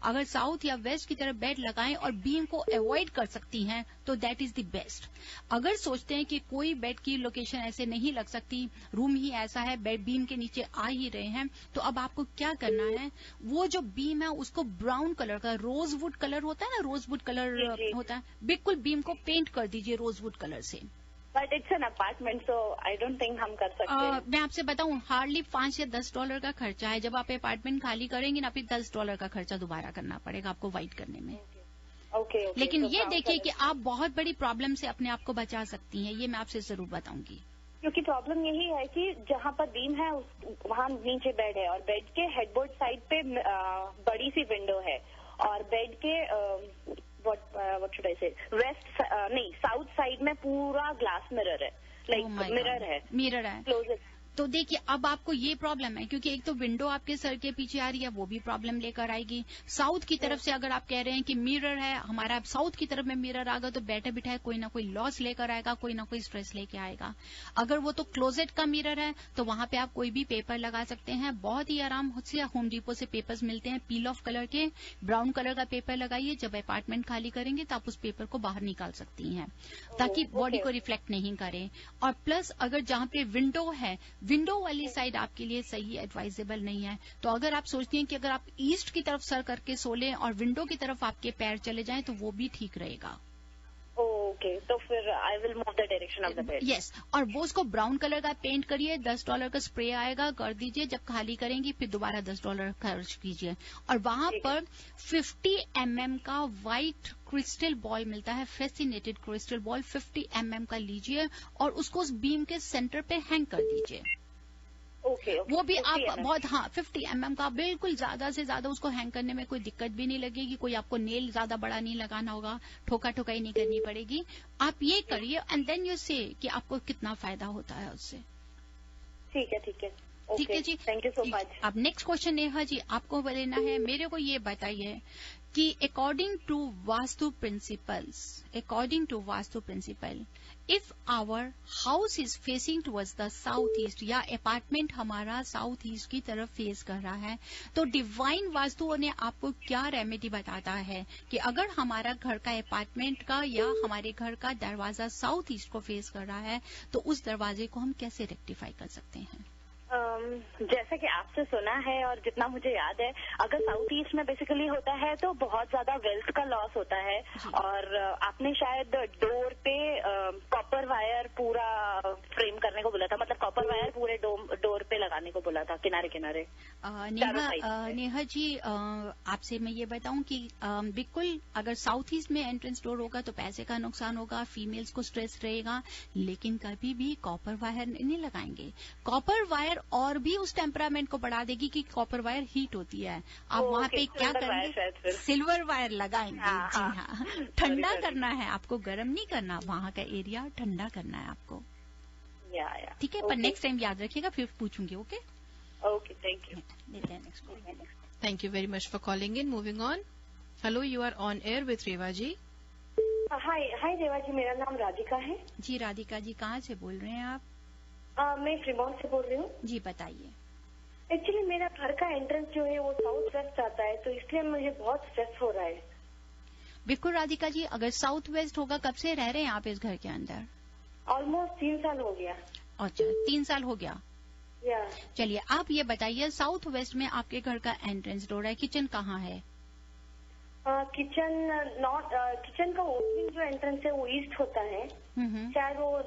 अगर साउथ या वेस्ट की तरफ बेड लगाएं और बीम को अवॉइड कर सकती हैं तो दैट इज द बेस्ट। अगर सोचते हैं कि कोई बेड की लोकेशन ऐसे नहीं लग सकती, रूम ही ऐसा है, बेड बीम के नीचे आ ही रहे हैं, तो अब आपको क्या करना है, वो जो बीम है उसको ब्राउन कलर का, रोजवुड कलर होता है ना, रोजवुड कलर होता है, बिल्कुल बीम को पेंट कर दीजिए रोजवुड कलर से। But it's an apartment so I don't think हम कर सकते हैं। मैं आपसे बताऊं, हार्डली $5 या $10 का खर्चा है। जब आप अपार्टमेंट खाली करेंगे ना, फिर $10 का खर्चा दोबारा करना पड़ेगा आपको वाइट करने में। ओके। लेकिन ये देखिए कि आप बहुत बड़ी प्रॉब्लम से अपने आप को बचा सकती हैं, ये मैं आपसे जरूर बताऊंगी। क्योंकि प्रॉब्लम यही है कि जहाँ पर बीम है वहाँ नीचे बेड है और बेड के हेडबोर्ड साइड पे बड़ी सी विंडो है और बेड के व्हाट शुड आई से वेस्ट नहीं साउथ साइड में पूरा ग्लास मिरर है, लाइक मिरर है क्लोजेट। तो देखिए अब आपको ये प्रॉब्लम है, क्योंकि एक तो विंडो आपके सर के पीछे आ रही है, वो भी प्रॉब्लम लेकर आएगी। साउथ की तरफ से अगर आप कह रहे हैं कि मिरर है हमारा, साउथ की तरफ में मिरर आएगा तो बैठे बिठाए कोई ना कोई लॉस लेकर आएगा, कोई ना कोई स्ट्रेस लेके आएगा। अगर वो तो क्लोजेट का मिरर है तो वहां पे आप कोई भी पेपर लगा सकते हैं, बहुत ही आराम से होम डिपो से पेपर्स मिलते हैं पील ऑफ कलर के। ब्राउन कलर का पेपर लगाइए, जब अपार्टमेंट खाली करेंगे तो आप उस पेपर को बाहर निकाल सकती हैं ताकि बॉडी को रिफ्लेक्ट नहीं करे। और प्लस अगर जहां पे विंडो है, विंडो वाली साइड आपके लिए सही एडवाइजेबल नहीं है। तो अगर आप सोचती हैं कि अगर आप ईस्ट की तरफ सर करके सो लें और विंडो की तरफ आपके पैर चले जाएं तो वो भी ठीक रहेगा। ओके, तो फिर I will move the direction of the bed. Yes, और वो उसको ब्राउन कलर का पेंट करिए, $10 का स्प्रे आएगा, कर दीजिए। जब खाली करेंगी फिर दोबारा $10 खर्च कीजिए। और वहां पर 50 mm का व्हाइट क्रिस्टल बॉल मिलता है, फैसिनेटेड क्रिस्टल बॉल 50 mm का लीजिए और उसको उस बीम के सेंटर पे हैंग कर दीजिए। ओके, वो भी आप बहुत 50 mm का, बिल्कुल ज्यादा से ज्यादा उसको हैंग करने में कोई दिक्कत भी नहीं लगेगी, कोई आपको नेल ज्यादा बड़ा नहीं लगाना होगा, ठोका ठोकाई नहीं करनी पड़ेगी। आप ये करिए एंड देन यू से कि आपको कितना फायदा होता है उससे। ठीक है ठीक है ठीक है जी, थैंक यू सो मच। अब नेक्स्ट क्वेश्चन नेहा जी आपको लेना है। मेरे को ये बताइए कि according to vastu principle if our house is facing towards the south east या अपार्टमेंट हमारा साउथ ईस्ट की तरफ फेस कर रहा है, तो डिवाइन वास्तु ने आपको क्या रेमेडी बताता है कि अगर हमारा घर का अपार्टमेंट का या हमारे घर का दरवाजा साउथ ईस्ट को फेस कर रहा है तो उस दरवाजे को हम कैसे रेक्टिफाई कर सकते हैं? जैसे कि आपसे सुना है और जितना मुझे याद है, अगर साउथ ईस्ट में बेसिकली होता है तो बहुत ज्यादा वेल्थ का लॉस होता है। और आपने शायद डोर पे कॉपर वायर पूरा फ्रेम करने को बोला था, मतलब कॉपर वायर पूरे डोर पे लगाने को बोला था किनारे किनारे। नेहा जी आपसे मैं ये बताऊं कि बिल्कुल अगर साउथ ईस्ट में एंट्रेंस डोर होगा तो पैसे का नुकसान होगा, फीमेल्स को स्ट्रेस रहेगा, लेकिन कभी भी कॉपर वायर नहीं लगाएंगे। कॉपर वायर और भी उस टेम्परामेंट को बढ़ा देगी कि कॉपर वायर हीट होती है। आप वहाँ पे क्या करेंगे? सिल्वर वायर लगाएंगे। जी हाँ, ठंडा करना है आपको, गर्म नहीं करना, वहाँ का एरिया ठंडा करना है आपको। ठीक है, पर नेक्स्ट टाइम याद रखिएगा, फिर पूछूंगी। Okay okay, thank you. Thank you very much for calling in. Moving on. Hello, you are on air with Reva ji. Hi Reva ji, मेरा नाम राधिका है। जी राधिका जी, कहाँ से बोल रहे हैं आप? मैं फ्रीमॉन्ट से बोल रही हूँ। जी बताइए। एक्चुअली मेरा घर का एंट्रेंस जो है वो साउथ वेस्ट आता है, तो इसलिए मुझे बहुत स्ट्रेस हो रहा है। बिल्कुल राधिका जी, अगर साउथ वेस्ट होगा, कब से रह रहे हैं आप इस घर के अंदर? ऑलमोस्ट 3 साल हो गया। अच्छा, 3 साल हो गया। चलिए आप ये बताइए, साउथ वेस्ट में आपके घर का एंट्रेंस डोर है, किचन कहाँ है? किचन का ओपनिंग जो एंट्रेंस है वो ईस्ट होता है, शायद वो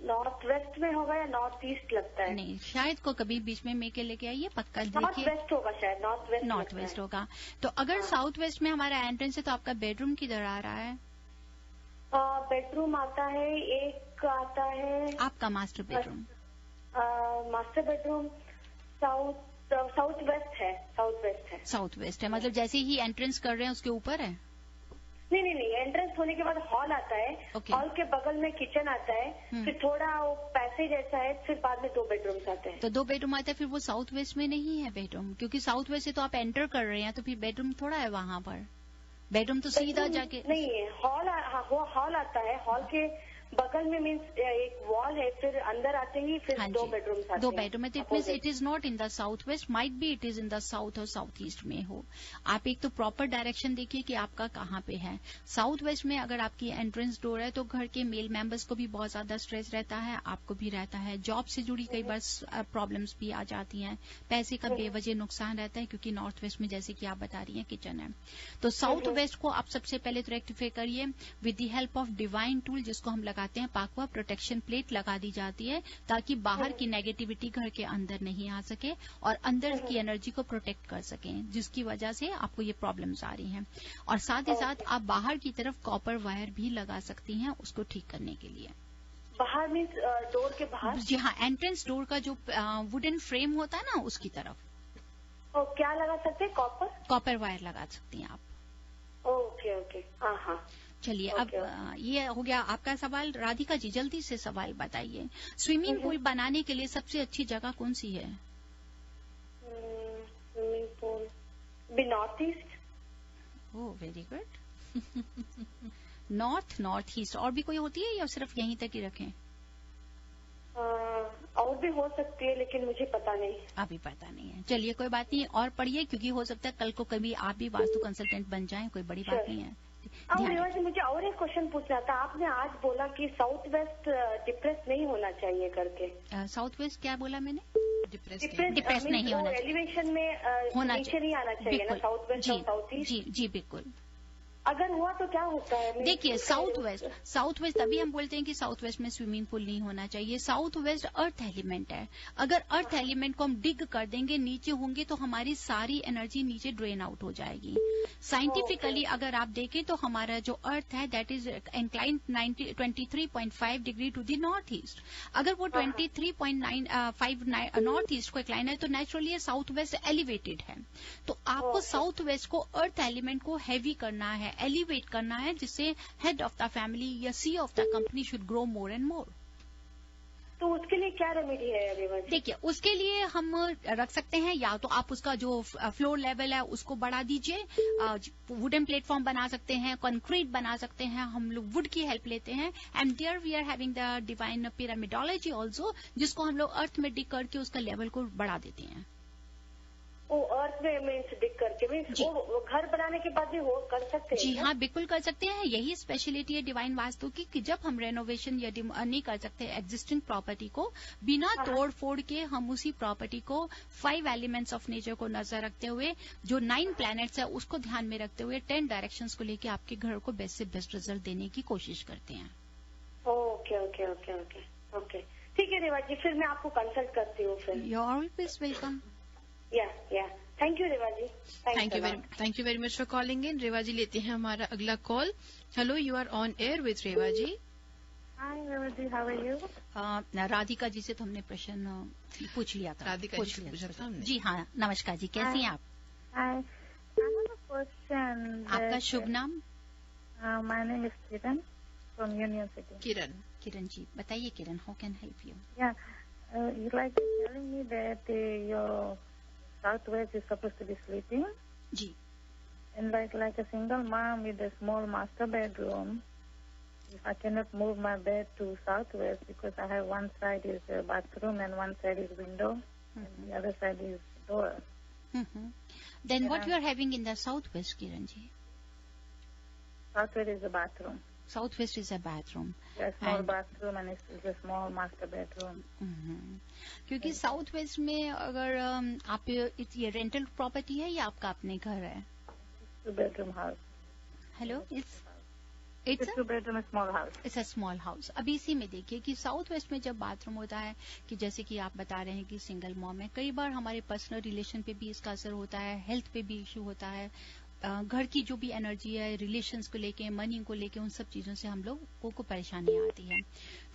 नॉर्थ वेस्ट में होगा या नॉर्थ ईस्ट लगता है। नहीं, शायद को कभी बीच में मेके लेके आइए, पक्का देखिए। नॉर्थ वेस्ट होगा शायद, नॉर्थ वेस्ट होगा। तो अगर साउथ वेस्ट में हमारा एंट्रेंस है तो आपका बेडरूम किधर आ रहा है? बेडरूम आता है, एक आता है आपका master bedroom. Master bedroom south west है। मतलब जैसे ही एंट्रेंस कर रहे हैं उसके ऊपर है? नहीं, एंट्रेंस होने के बाद हॉल आता है। हॉल के बगल में किचन आता है, फिर थोड़ा वो पैसेज जैसा है, फिर बाद में 2 बेडरूम्स आते हैं। तो 2 बेडरूम आते हैं, फिर वो साउथ वेस्ट में नहीं है बेडरूम, क्योंकि साउथ वेस्ट से तो आप एंटर कर रहे हैं, तो फिर बेडरूम थोड़ा है वहां पर। बेडरूम तो सीधा जाके नहीं है, हॉल आता है, हॉल के बगल में मीन्स एक वॉल है, फिर अंदर आते ही फिर 2 बेडरूम आते हैं। 2 बेडरूम है, तो it means it is not in the south waste, might be it is in the south और साउथ ईस्ट में हो। आप एक तो प्रॉपर डायरेक्शन देखिए कि आपका कहाँ पे है। साउथ वेस्ट में अगर आपकी एंट्रेंस डोर है तो घर के मेल मेंबर्स को भी बहुत ज्यादा स्ट्रेस रहता है, आपको भी रहता है, जॉब से जुड़ी कई बार प्रॉब्लम्स भी आ जाती हैं, पैसे का बेवजह नुकसान रहता है, क्योंकि नॉर्थ वेस्ट में जैसे कि आप बता रही हैं किचन है। तो साउथ वेस्ट को आप सबसे पहले तो रेक्टिफाई करिए with the help of divine tool, जिसको हम लगाते हैं पाकवा प्रोटेक्शन प्लेट लगा दी जाती है ताकि बाहर की नेगेटिविटी घर के अंदर नहीं आ सके और अंदर की एनर्जी को प्रोटेक्ट कर सकें, जिसकी वजह से आपको ये प्रॉब्लम्स आ रही हैं। और साथ ही साथ आप बाहर की तरफ कॉपर वायर भी लगा सकती हैं उसको ठीक करने के लिए। बाहर मीन्स डोर के बाहर? जी हाँ, एंट्रेंस डोर का जो वुडन फ्रेम होता है ना उसकी तरफ। और क्या लगा सकते हैं? कॉपर वायर लगा सकती हैं आप। ओके ओके, हाँ हाँ। चलिए अब ये हो गया आपका सवाल। राधिका जी जल्दी से सवाल बताइए, स्विमिंग पूल बनाने के लिए सबसे अच्छी जगह कौन सी है? स्विमिंग पूल भी north east. Oh very good. North east और भी कोई होती है या सिर्फ यहीं तक ही रखें? और भी हो सकती है लेकिन मुझे पता नहीं, अभी पता नहीं है। चलिए कोई बात नहीं, और पढ़िए क्योंकि हो सकता है कल को कभी आप भी वास्तु कंसल्टेंट बन जाएं, कोई बड़ी बात नहीं है। रेवा जी मुझे और एक क्वेश्चन पूछना था। आपने आज बोला कि साउथ वेस्ट डिप्रेस नहीं होना चाहिए करके। साउथ वेस्ट क्या बोला मैंने? डिप्रेस नहीं होना चाहिए, एलिवेशन में होना नीचे नहीं आना चाहिए ना, साउथ वेस्ट और साउथ ईस्ट। जी बिल्कुल। अगर हुआ तो क्या होता है? देखिए साउथ वेस्ट तभी हम बोलते हैं कि साउथ वेस्ट में स्विमिंग पूल नहीं होना चाहिए। साउथ वेस्ट अर्थ एलिमेंट है, अगर अर्थ एलिमेंट को हम डिग कर देंगे नीचे होंगे तो हमारी सारी एनर्जी नीचे ड्रेन आउट हो जाएगी। साइंटिफिकली अगर आप देखें तो हमारा जो अर्थ है that is inclined 23.5 degree to the north east. अगर वो 23.5 नॉर्थ ईस्ट को इंक्लाइन है तो नेचुरली ये साउथ वेस्ट एलिवेटेड है। तो आपको साउथ वेस्ट को अर्थ एलिमेंट को हैवी करना है, एलिवेट करना है, जिससे हेड ऑफ द फैमिली या C of the company should grow more and more. तो उसके लिए क्या रेमेडी है रेवा जी? देखिए उसके लिए हम रख सकते हैं, या तो आप उसका जो फ्लोर लेवल है उसको बढ़ा दीजिए, वुडन प्लेटफॉर्म बना सकते हैं, कंक्रीट बना सकते हैं, हम लोग वुड की हेल्प लेते हैं। And there we are having the divine pyramidology also, जिसको हम लोग अर्थ में डिग करके उसका लेवल को बढ़ा देते हैं। वो अर्थ में मीन्स डिग करके मीन्स वो घर बनाने के बाद भी वो कर सकते हैं? जी हाँ बिल्कुल कर सकते हैं। यही स्पेशलिटी है डिवाइन वास्तु की कि जब हम रेनोवेशन या नहीं कर सकते एग्जिस्टिंग प्रॉपर्टी को, बिना तोड़ फोड़ के हम उसी प्रॉपर्टी को 5 एलिमेंट्स ऑफ नेचर को नजर रखते हुए, जो 9 प्लैनेट्स है उसको ध्यान में रखते हुए 10 डायरेक्शंस को लेके आपके घर को बेस्ट से बेस्ट रिजल्ट देने की कोशिश करते हैं। Okay okay okay okay okay, ठीक है रेवा जी, फिर मैं आपको कंसल्ट करती हूँ फिर। You are always welcome. या thank you Reva ji. Thank you very much for calling in. Reva ji लेते हैं हमारा अगला कॉल। Hello, you are on air with Reva ji. Hi Reva ji, how are you? Radhika ji से तो हमने प्रश्न पूछ लिया था। राधिका जी से पूछा था हमने। जी हाँ, नमस्कार जी, कैसी हैं आप? Hi, I have a question. आपका शुभ नाम? My name is Kiran from Union City. Kiran ji बताइए, Kiran how can help you? या you like telling me that your southwest is supposed to be sleeping. Ji. And like a single mom with a small master bedroom, if I cannot move my bed to southwest because I have one side is a bathroom and one side is window, and the other side is door. Then what you are having in the southwest, Kiran ji? Southwest is a bathroom. Southwest is a bathroom. A small bathroom and it's a small master bedroom. क्योंकि साउथ वेस्ट में अगर आप ये रेंटल प्रॉपर्टी है या आपका अपने घर है? 2 bedroom house. Hello, It's a 2 bedroom small house. It's a small house. अभी इसी में देखिए कि साउथ वेस्ट में जब बाथरूम होता है, कि जैसे कि आप बता रहे हैं कि सिंगल मॉम है, कई बार हमारे पर्सनल रिलेशन पे भी इसका असर होता है, हेल्थ पे भी इश्यू होता है, घर की जो भी एनर्जी है, रिलेशंस को लेके, मनी को लेके, उन सब चीजों से हम लोगों को परेशानी आती है।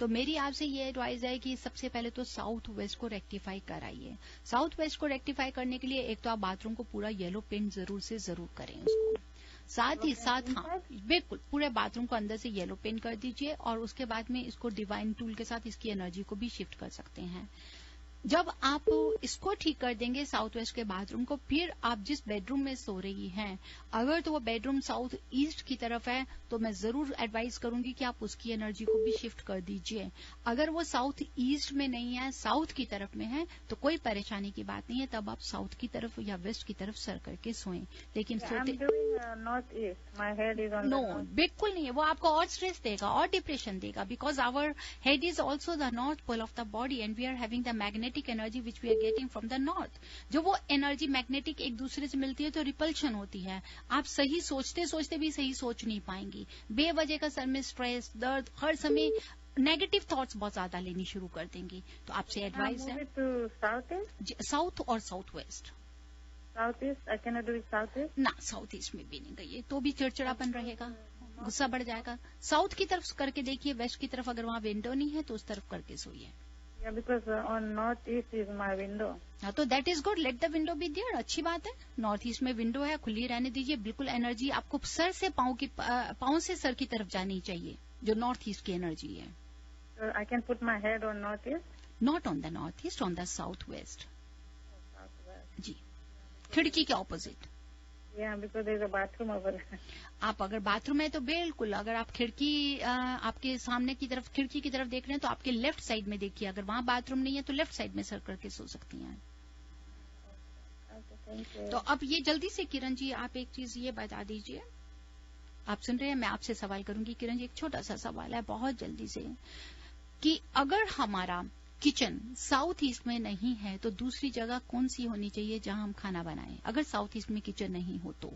तो मेरी आपसे ये एडवाइस है कि सबसे पहले तो साउथ वेस्ट को रेक्टिफाई कराइए। साउथ वेस्ट को रेक्टिफाई करने के लिए एक तो आप बाथरूम को पूरा येलो पेंट जरूर से जरूर करें उसको, साथ ही साथ हाँ बिल्कुल पूरे बाथरूम को अंदर से येलो पेंट कर दीजिए, और उसके बाद में इसको डिवाइन टूल के साथ इसकी एनर्जी को भी शिफ्ट कर सकते हैं। जब आप इसको ठीक कर देंगे साउथ वेस्ट के बाथरूम को, फिर आप जिस बेडरूम में सो रही हैं, अगर तो वो बेडरूम साउथ ईस्ट की तरफ है तो मैं जरूर एडवाइस करूंगी कि आप उसकी एनर्जी को भी शिफ्ट कर दीजिए। अगर वो साउथ ईस्ट में नहीं है, साउथ की तरफ में है, तो कोई परेशानी की बात नहीं है, तब आप साउथ की तरफ या वेस्ट की तरफ सर करके सोएं। लेकिन सोते north east, my head is on no, बिल्कुल नहीं है, वो आपको और स्ट्रेस देगा और डिप्रेशन देगा, because our head is also the north pole of the body and we are having the magnetic magnetic energy which we are getting from the north. जो वो एनर्जी मैग्नेटिक एक दूसरे से मिलती है तो रिपल्शन होती है। आप सही सोचते सोचते भी सही सोच नहीं पाएंगी। बेवजह का सर में स्ट्रेस, दर्द, हर समय नेगेटिव थॉट्स बहुत ज्यादा लेनी शुरू कर देंगी। तो आपसे एडवाइस है साउथ और south west. South east I can do south east ना, साउथ ईस्ट में भी नहीं गई तो भी चिड़चिड़ापन रहेगा, गुस्सा बढ़ जाएगा। साउथ की तरफ करके देखिए, वेस्ट की तरफ अगर वहाँ विंडो नहीं है तो उस तरफ करके सोइए। Because on north east is my window. हाँ, तो that is good, let the window be there, अच्छी बात है। नॉर्थ ईस्ट में विंडो है, खुली रहने दीजिए। बिल्कुल एनर्जी आपको सर से पाँव से सर की तरफ जानी चाहिए, जो नॉर्थ ईस्ट की एनर्जी है। I can put my head on north east, not on the north east, on the south west जी, खिड़की के opposite. Because there is a bathroom over. आप अगर बाथरूम है तो बिल्कुल, अगर आप खिड़की आपके सामने की तरफ, खिड़की की तरफ देख रहे हैं तो आपके लेफ्ट साइड में देखिए। अगर वहां बाथरूम नहीं है तो लेफ्ट साइड में सर करके सो सकती हैं। तो अब ये जल्दी से किरण जी आप एक चीज ये बता दीजिए, आप सुन रहे हैं, मैं आपसे सवाल करूंगी किरण जी। एक छोटा सा सवाल है बहुत जल्दी से, कि अगर हमारा किचन साउथ ईस्ट में नहीं है तो दूसरी जगह कौन सी होनी चाहिए जहां हम खाना बनाएं, अगर साउथ ईस्ट में किचन नहीं हो तो?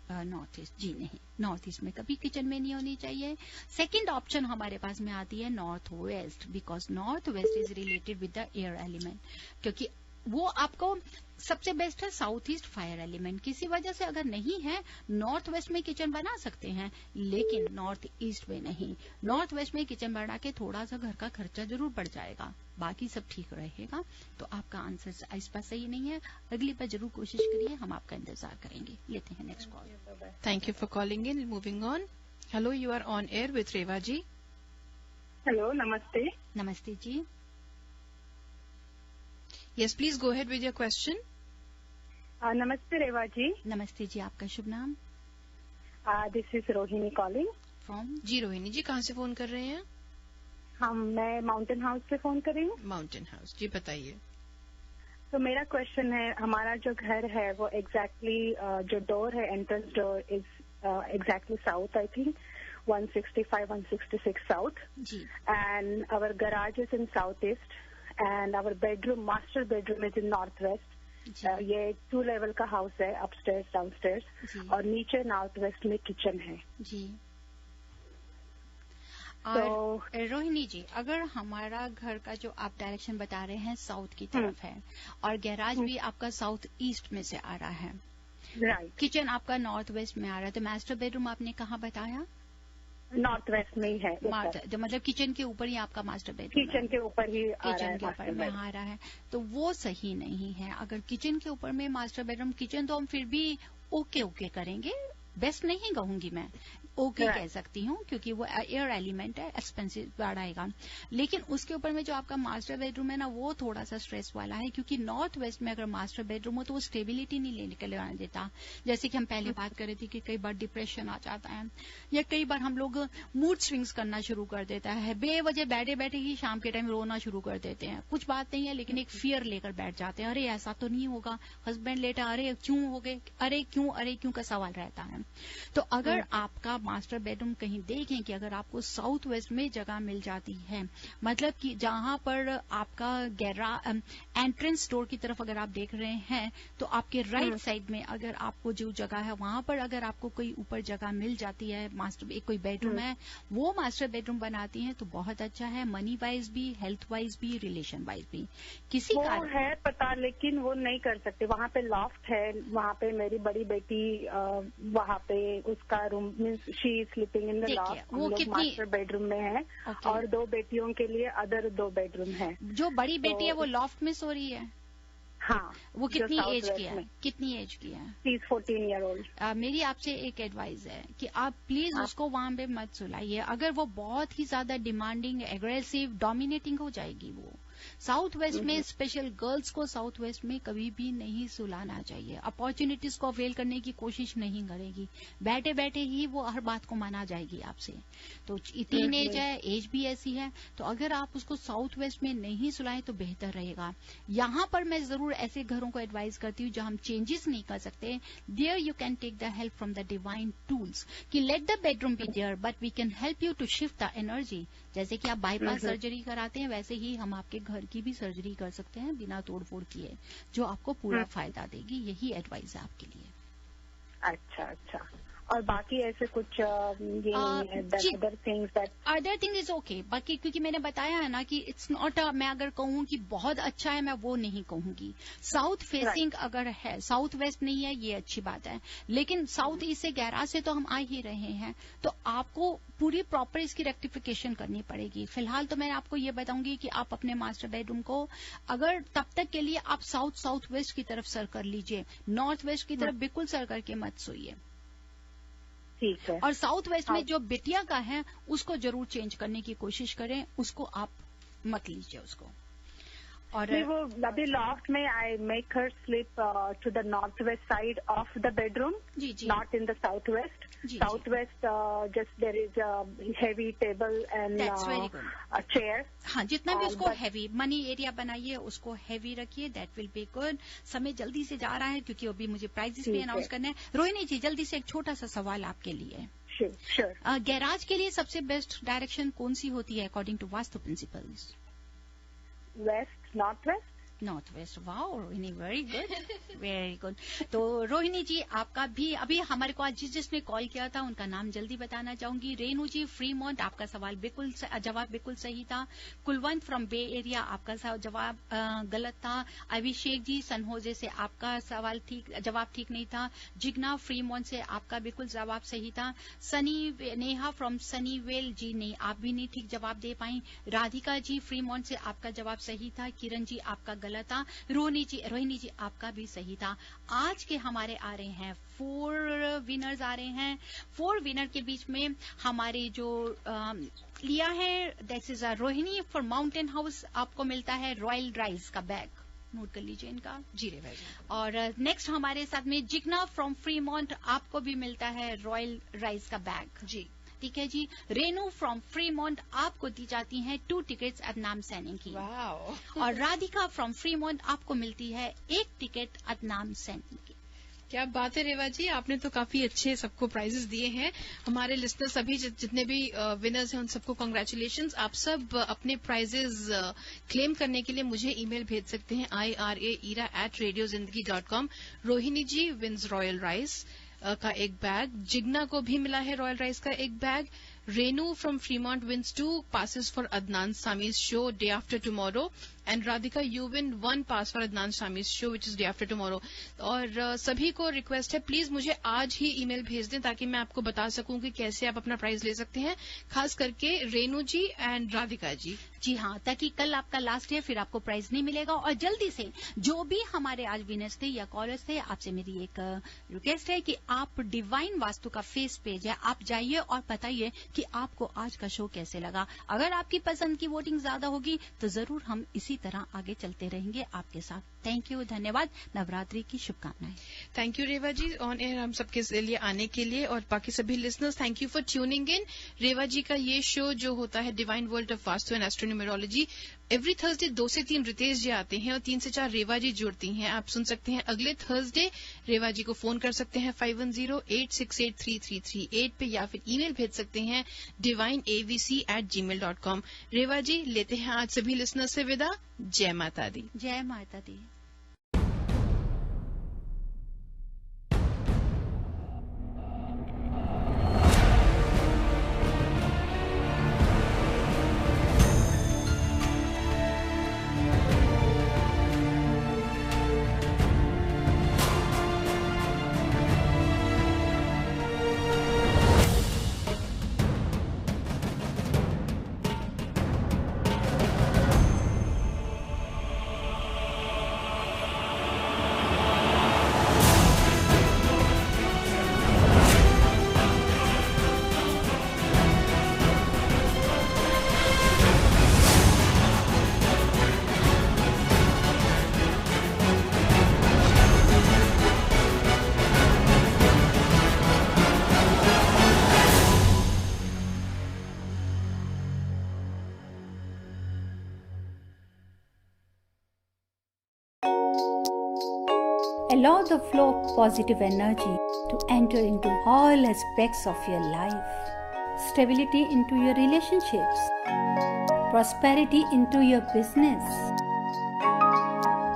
नॉर्थ ईस्ट जी नहीं, नॉर्थ ईस्ट में कभी किचन में नहीं होनी चाहिए। सेकंड ऑप्शन हमारे पास में आती है north west, because north west is related with the air element, क्योंकि वो आपको सबसे बेस्ट है। साउथ ईस्ट फायर एलिमेंट, किसी वजह से अगर नहीं है, नॉर्थ वेस्ट में किचन बना सकते हैं लेकिन नॉर्थ ईस्ट में नहीं। नॉर्थ वेस्ट में किचन बना के थोड़ा सा घर का खर्चा जरूर बढ़ जाएगा, बाकी सब ठीक रहेगा। तो आपका आंसर इस बार सही नहीं है, अगली बार जरूर कोशिश करिए, हम आपका इंतजार करेंगे। लेते हैं next call. Thank you for calling in. Moving on. Hello, you are on air with Reva ji. Hello, नमस्ते। नमस्ते जी। Yes, please go ahead with your question. नमस्ते रेवा जी। नमस्ते जी, आपका शुभ नाम? This is Rohini calling from. जी रोहिणी जी, कहाँ से फोन कर रहे हैं? मैं माउंटेन हाउस से फोन कर रही हूँ। माउंटेन हाउस, जी बताइए। तो मेरा क्वेश्चन है, हमारा जो घर है वो एग्जैक्टली जो डोर है, entrance door is exactly south, I think 165, 166 south जी। and our garage is in southeast and our bedroom, master bedroom is in northwest. ये 2 लेवल का हाउस है, अपस्टेयर्स डाउनस्टेयर्स, और नीचे नॉर्थ वेस्ट में किचन है जी। और रोहिणी जी, अगर हमारा घर का जो आप डायरेक्शन बता रहे हैं साउथ की तरफ है और गैराज भी आपका साउथ ईस्ट में से आ रहा है, राइट, किचन आपका नॉर्थ वेस्ट में आ रहा है, तो मास्टर बेडरूम आपने कहाँ बताया? नॉर्थ वेस्ट में ही है। तो मतलब किचन के ऊपर ही आपका मास्टर बेडरूम? किचन के ऊपर ही आ रहा है, किचन के ऊपर में आ रहा है, तो वो सही नहीं है। अगर किचन के ऊपर में मास्टर बेडरूम, किचन तो हम फिर भी ओके करेंगे, बेस्ट नहीं कहूंगी मैं, ओके कह सकती हूँ, क्योंकि वो एयर एलिमेंट है, एक्सपेंसिव बढ़ाएगा। लेकिन उसके ऊपर में जो आपका मास्टर बेडरूम है ना, वो थोड़ा सा स्ट्रेस वाला है, क्योंकि नॉर्थ वेस्ट में अगर मास्टर बेडरूम हो तो वो स्टेबिलिटी नहीं लेने के लिए आने देता। जैसे कि हम पहले बात कर रहे थे कि कई बार डिप्रेशन आ जाता है, या कई बार हम लोग मूड स्विंग्स करना शुरू कर देता है, बेवजह बैठे बैठे ही शाम के टाइम रोना शुरू कर देते हैं। कुछ बात नहीं है, लेकिन एक फियर लेकर बैठ जाते हैं, अरे ऐसा तो नहीं होगा, हस्बैंड लेटा, अरे क्यों हो गए, अरे क्यों का सवाल रहता है। तो अगर आपका मास्टर बेडरूम कहीं देखें कि अगर आपको साउथ वेस्ट में जगह मिल जाती है, मतलब कि जहां पर आपका एंट्रेंस डोर की तरफ अगर आप देख रहे हैं, तो आपके राइट साइड में अगर आपको जो जगह है वहां पर अगर आपको कोई ऊपर जगह मिल जाती है, मास्टर एक कोई बेडरूम है, वो मास्टर बेडरूम बनाती है तो बहुत अच्छा है, मनी वाइज भी, हेल्थ वाइज भी, रिलेशन वाइज भी। किसी का है पता, लेकिन वो नहीं कर सकते। वहाँ पे लॉफ्ट है, वहाँ पे मेरी बड़ी बेटी वहाँ पे उसका room means she sleeping in the loft, हम लोग मास्टर बेडरूम में है, और 2 बेटियों के लिए अदर 2 बेडरूम है। जो बड़ी बेटी है वो लॉफ्ट में सो रही है? हाँ। वो कितनी एज की है? कितनी एज की है? 14 ईयर ओल्ड। मेरी आपसे एक एडवाइस है कि आप प्लीज उसको वहां पे मत सुलाइए। अगर वो बहुत ही ज्यादा डिमांडिंग, एग्रेसिव, डोमिनेटिंग हो जाएगी वो, साउथ वेस्ट में स्पेशल गर्ल्स को साउथ वेस्ट में कभी भी नहीं सुलाना चाहिए। अपॉर्चुनिटीज को अवेल करने की कोशिश नहीं करेगी, बैठे बैठे ही वो हर बात को माना जाएगी आपसे। तो टीन एज है, एज भी ऐसी है, तो अगर आप उसको साउथ वेस्ट में नहीं सुलाएं तो बेहतर रहेगा। यहाँ पर मैं जरूर ऐसे घरों को एडवाइज करती हूँ जहां हम चेंजेस नहीं कर सकते, there you can take the help from the divine tools कि let the bedroom be there but we can help you to shift the energy. जैसे कि आप बाईपास सर्जरी कराते हैं वैसे ही हम आपके घर की भी सर्जरी कर सकते हैं बिना तोड़फोड़ किए, जो आपको पूरा फायदा देगी। यही एडवाइस है आपके लिए। अच्छा अच्छा, और बाकी ऐसे कुछ अदर थिंग इज ओके। बाकी क्योंकि मैंने बताया है ना कि इट्स नॉट मैं अगर कहूँ कि बहुत अच्छा है, मैं वो नहीं कहूंगी। साउथ फेसिंग अगर है, साउथ वेस्ट नहीं है, ये अच्छी बात है, लेकिन साउथ ईस्ट से गैराज से तो हम आ ही रहे हैं, तो आपको पूरी प्रॉपर इसकी रेक्टिफिकेशन करनी पड़ेगी। फिलहाल तो मैं आपको ये बताऊंगी कि आप अपने मास्टर बेडरूम को अगर तब तक के लिए आप साउथ वेस्ट की तरफ सर कर लीजिए, नॉर्थ वेस्ट की तरफ बिल्कुल सर करके मत सोइए। ठीक है। और साउथ वेस्ट में जो बिटिया का है उसको जरूर चेंज करने की कोशिश करें, उसको आप मत लीजिए उसको। और वो अभी लॉफ्ट में I make her sleep to the north west side of the bedroom, जी जी, not in the south west. South west just there is heavy table and chair. हाँ, जितना भी उसको हैवी मनी एरिया बनाइए, उसको हैवी रखिए, दैट विल बी गुड। समय जल्दी से जा रहा है क्योंकि अभी मुझे प्राइजेस भी अनाउंस करने हैं। रोहिणी जी, जल्दी से एक छोटा सा सवाल आपके लिए। श्योर। गैराज के लिए सबसे बेस्ट डायरेक्शन कौन सी होती है according to vastu principles? West, north west. North west. Wow Rohini, very good very good. तो रोहिणी जी, आपका भी अभी हमारे को आज जिसने कॉल किया था उनका नाम जल्दी बताना चाहूंगी। रेनू जी फ्रीमोंट, आपका सवाल जवाब बिल्कुल सही था। कुलवंत फ्रॉम बे एरिया, आपका जवाब गलत था। अभिषेक जी सनहोजे से, आपका सवाल जवाब ठीक नहीं था। जिग्ना फ्रीमोंट से आपका बिल्कुल जवाब सही था। सनी नेहा फ्रॉम सनीवेल जी, नहीं, आप भी नहीं ठीक जवाब दे पाई। राधिका जी फ्रीमोंट से आपका जवाब सही था। किरण जी आपका गलत था। रोहिणी जी आपका भी सही था। आज के हमारे आ रहे हैं 4 विनर्स आ रहे हैं। 4 विनर के बीच में हमारे जो लिया है, that is Rohini for mountain house, आपको मिलता है रॉयल राइस का बैग, नोट कर लीजिए इनका। जी रे भाई। और नेक्स्ट हमारे साथ में जिग्ना फ्रॉम फ्रीमोंट, आपको भी मिलता है रॉयल राइस का बैग। जी ठीक है जी। रेनू फ्रॉम फ्रीमोंट, आपको दी जाती हैं 2 टिकट्स अदनाम सैनी की। वाओ। और राधिका फ्रॉम फ्रीमोंट, आपको मिलती है 1 टिकट अदनाम सैनी की। क्या बात है रेवा जी, आपने तो काफी अच्छे सबको प्राइजेस दिए हैं। हमारे लिस्टर सभी जितने भी विनर्स हैं उन सबको कांग्रेचुलेशंस। आप सब अपने प्राइजेस क्लेम करने के लिए मुझे ईमेल भेज सकते हैं ira@radiozindagi.com। रोहिणी जी विंस रॉयल राइस का एक बैग, जिग्ना को भी मिला है रॉयल राइस का एक बैग। Renu from Fremont wins 2 passes for Adnan Sami's show day after tomorrow, and Radhika you win 1 pass for Adnan Sami's show which is day after tomorrow. और सभी को रिक्वेस्ट है, प्लीज मुझे आज ही ईमेल भेज दें ताकि मैं आपको बता सकूं कि कैसे आप अपना प्राइज ले सकते हैं, खास करके रेनू जी एंड राधिका जी। जी हाँ, ताकि कल आपका लास्ट है, फिर आपको प्राइज नहीं मिलेगा। और जल्दी से जो भी हमारे आज विनर्स थे या कॉलर्स थे, आपसे मेरी एक रिक्वेस्ट है कि आप डिवाइन वास्तु का फेस पेज है, आप जाइए और बताइए कि आपको आज का शो कैसे लगा। अगर आपकी पसंद की वोटिंग ज्यादा होगी तो जरूर हम इसी तरह आगे चलते रहेंगे आपके साथ। थैंक यू, धन्यवाद, नवरात्रि की शुभकामनाएं। Thank you Reva ji on air हम सबके लिए आने के लिए, और बाकी सभी listeners thank you for tuning in. Reva ji का ये शो जो होता है divine world of vastu and astronumerology, every Thursday 2 से 3 रितेश जी आते हैं और 3 से 4 रेवा जी जुड़ती हैं। आप सुन सकते हैं अगले थर्सडे। रेवा जी को फोन कर सकते हैं 5108683338 पे, या फिर ईमेल भेज सकते हैं divineavc@gmail.com। रेवा जी लेते हैं आज सभी लिसनर्स से विदा। जय माता दी। जय माता दी। a flow of positive energy to enter into all aspects of your life. Stability into your relationships. Prosperity into your business.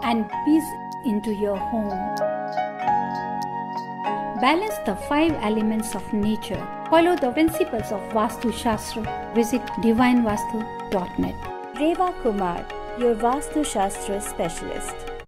And peace into your home. Balance the 5 elements of nature. Follow the principles of Vastu Shastra. Visit divinevastu.net. Reva Kumar, your Vastu Shastra specialist.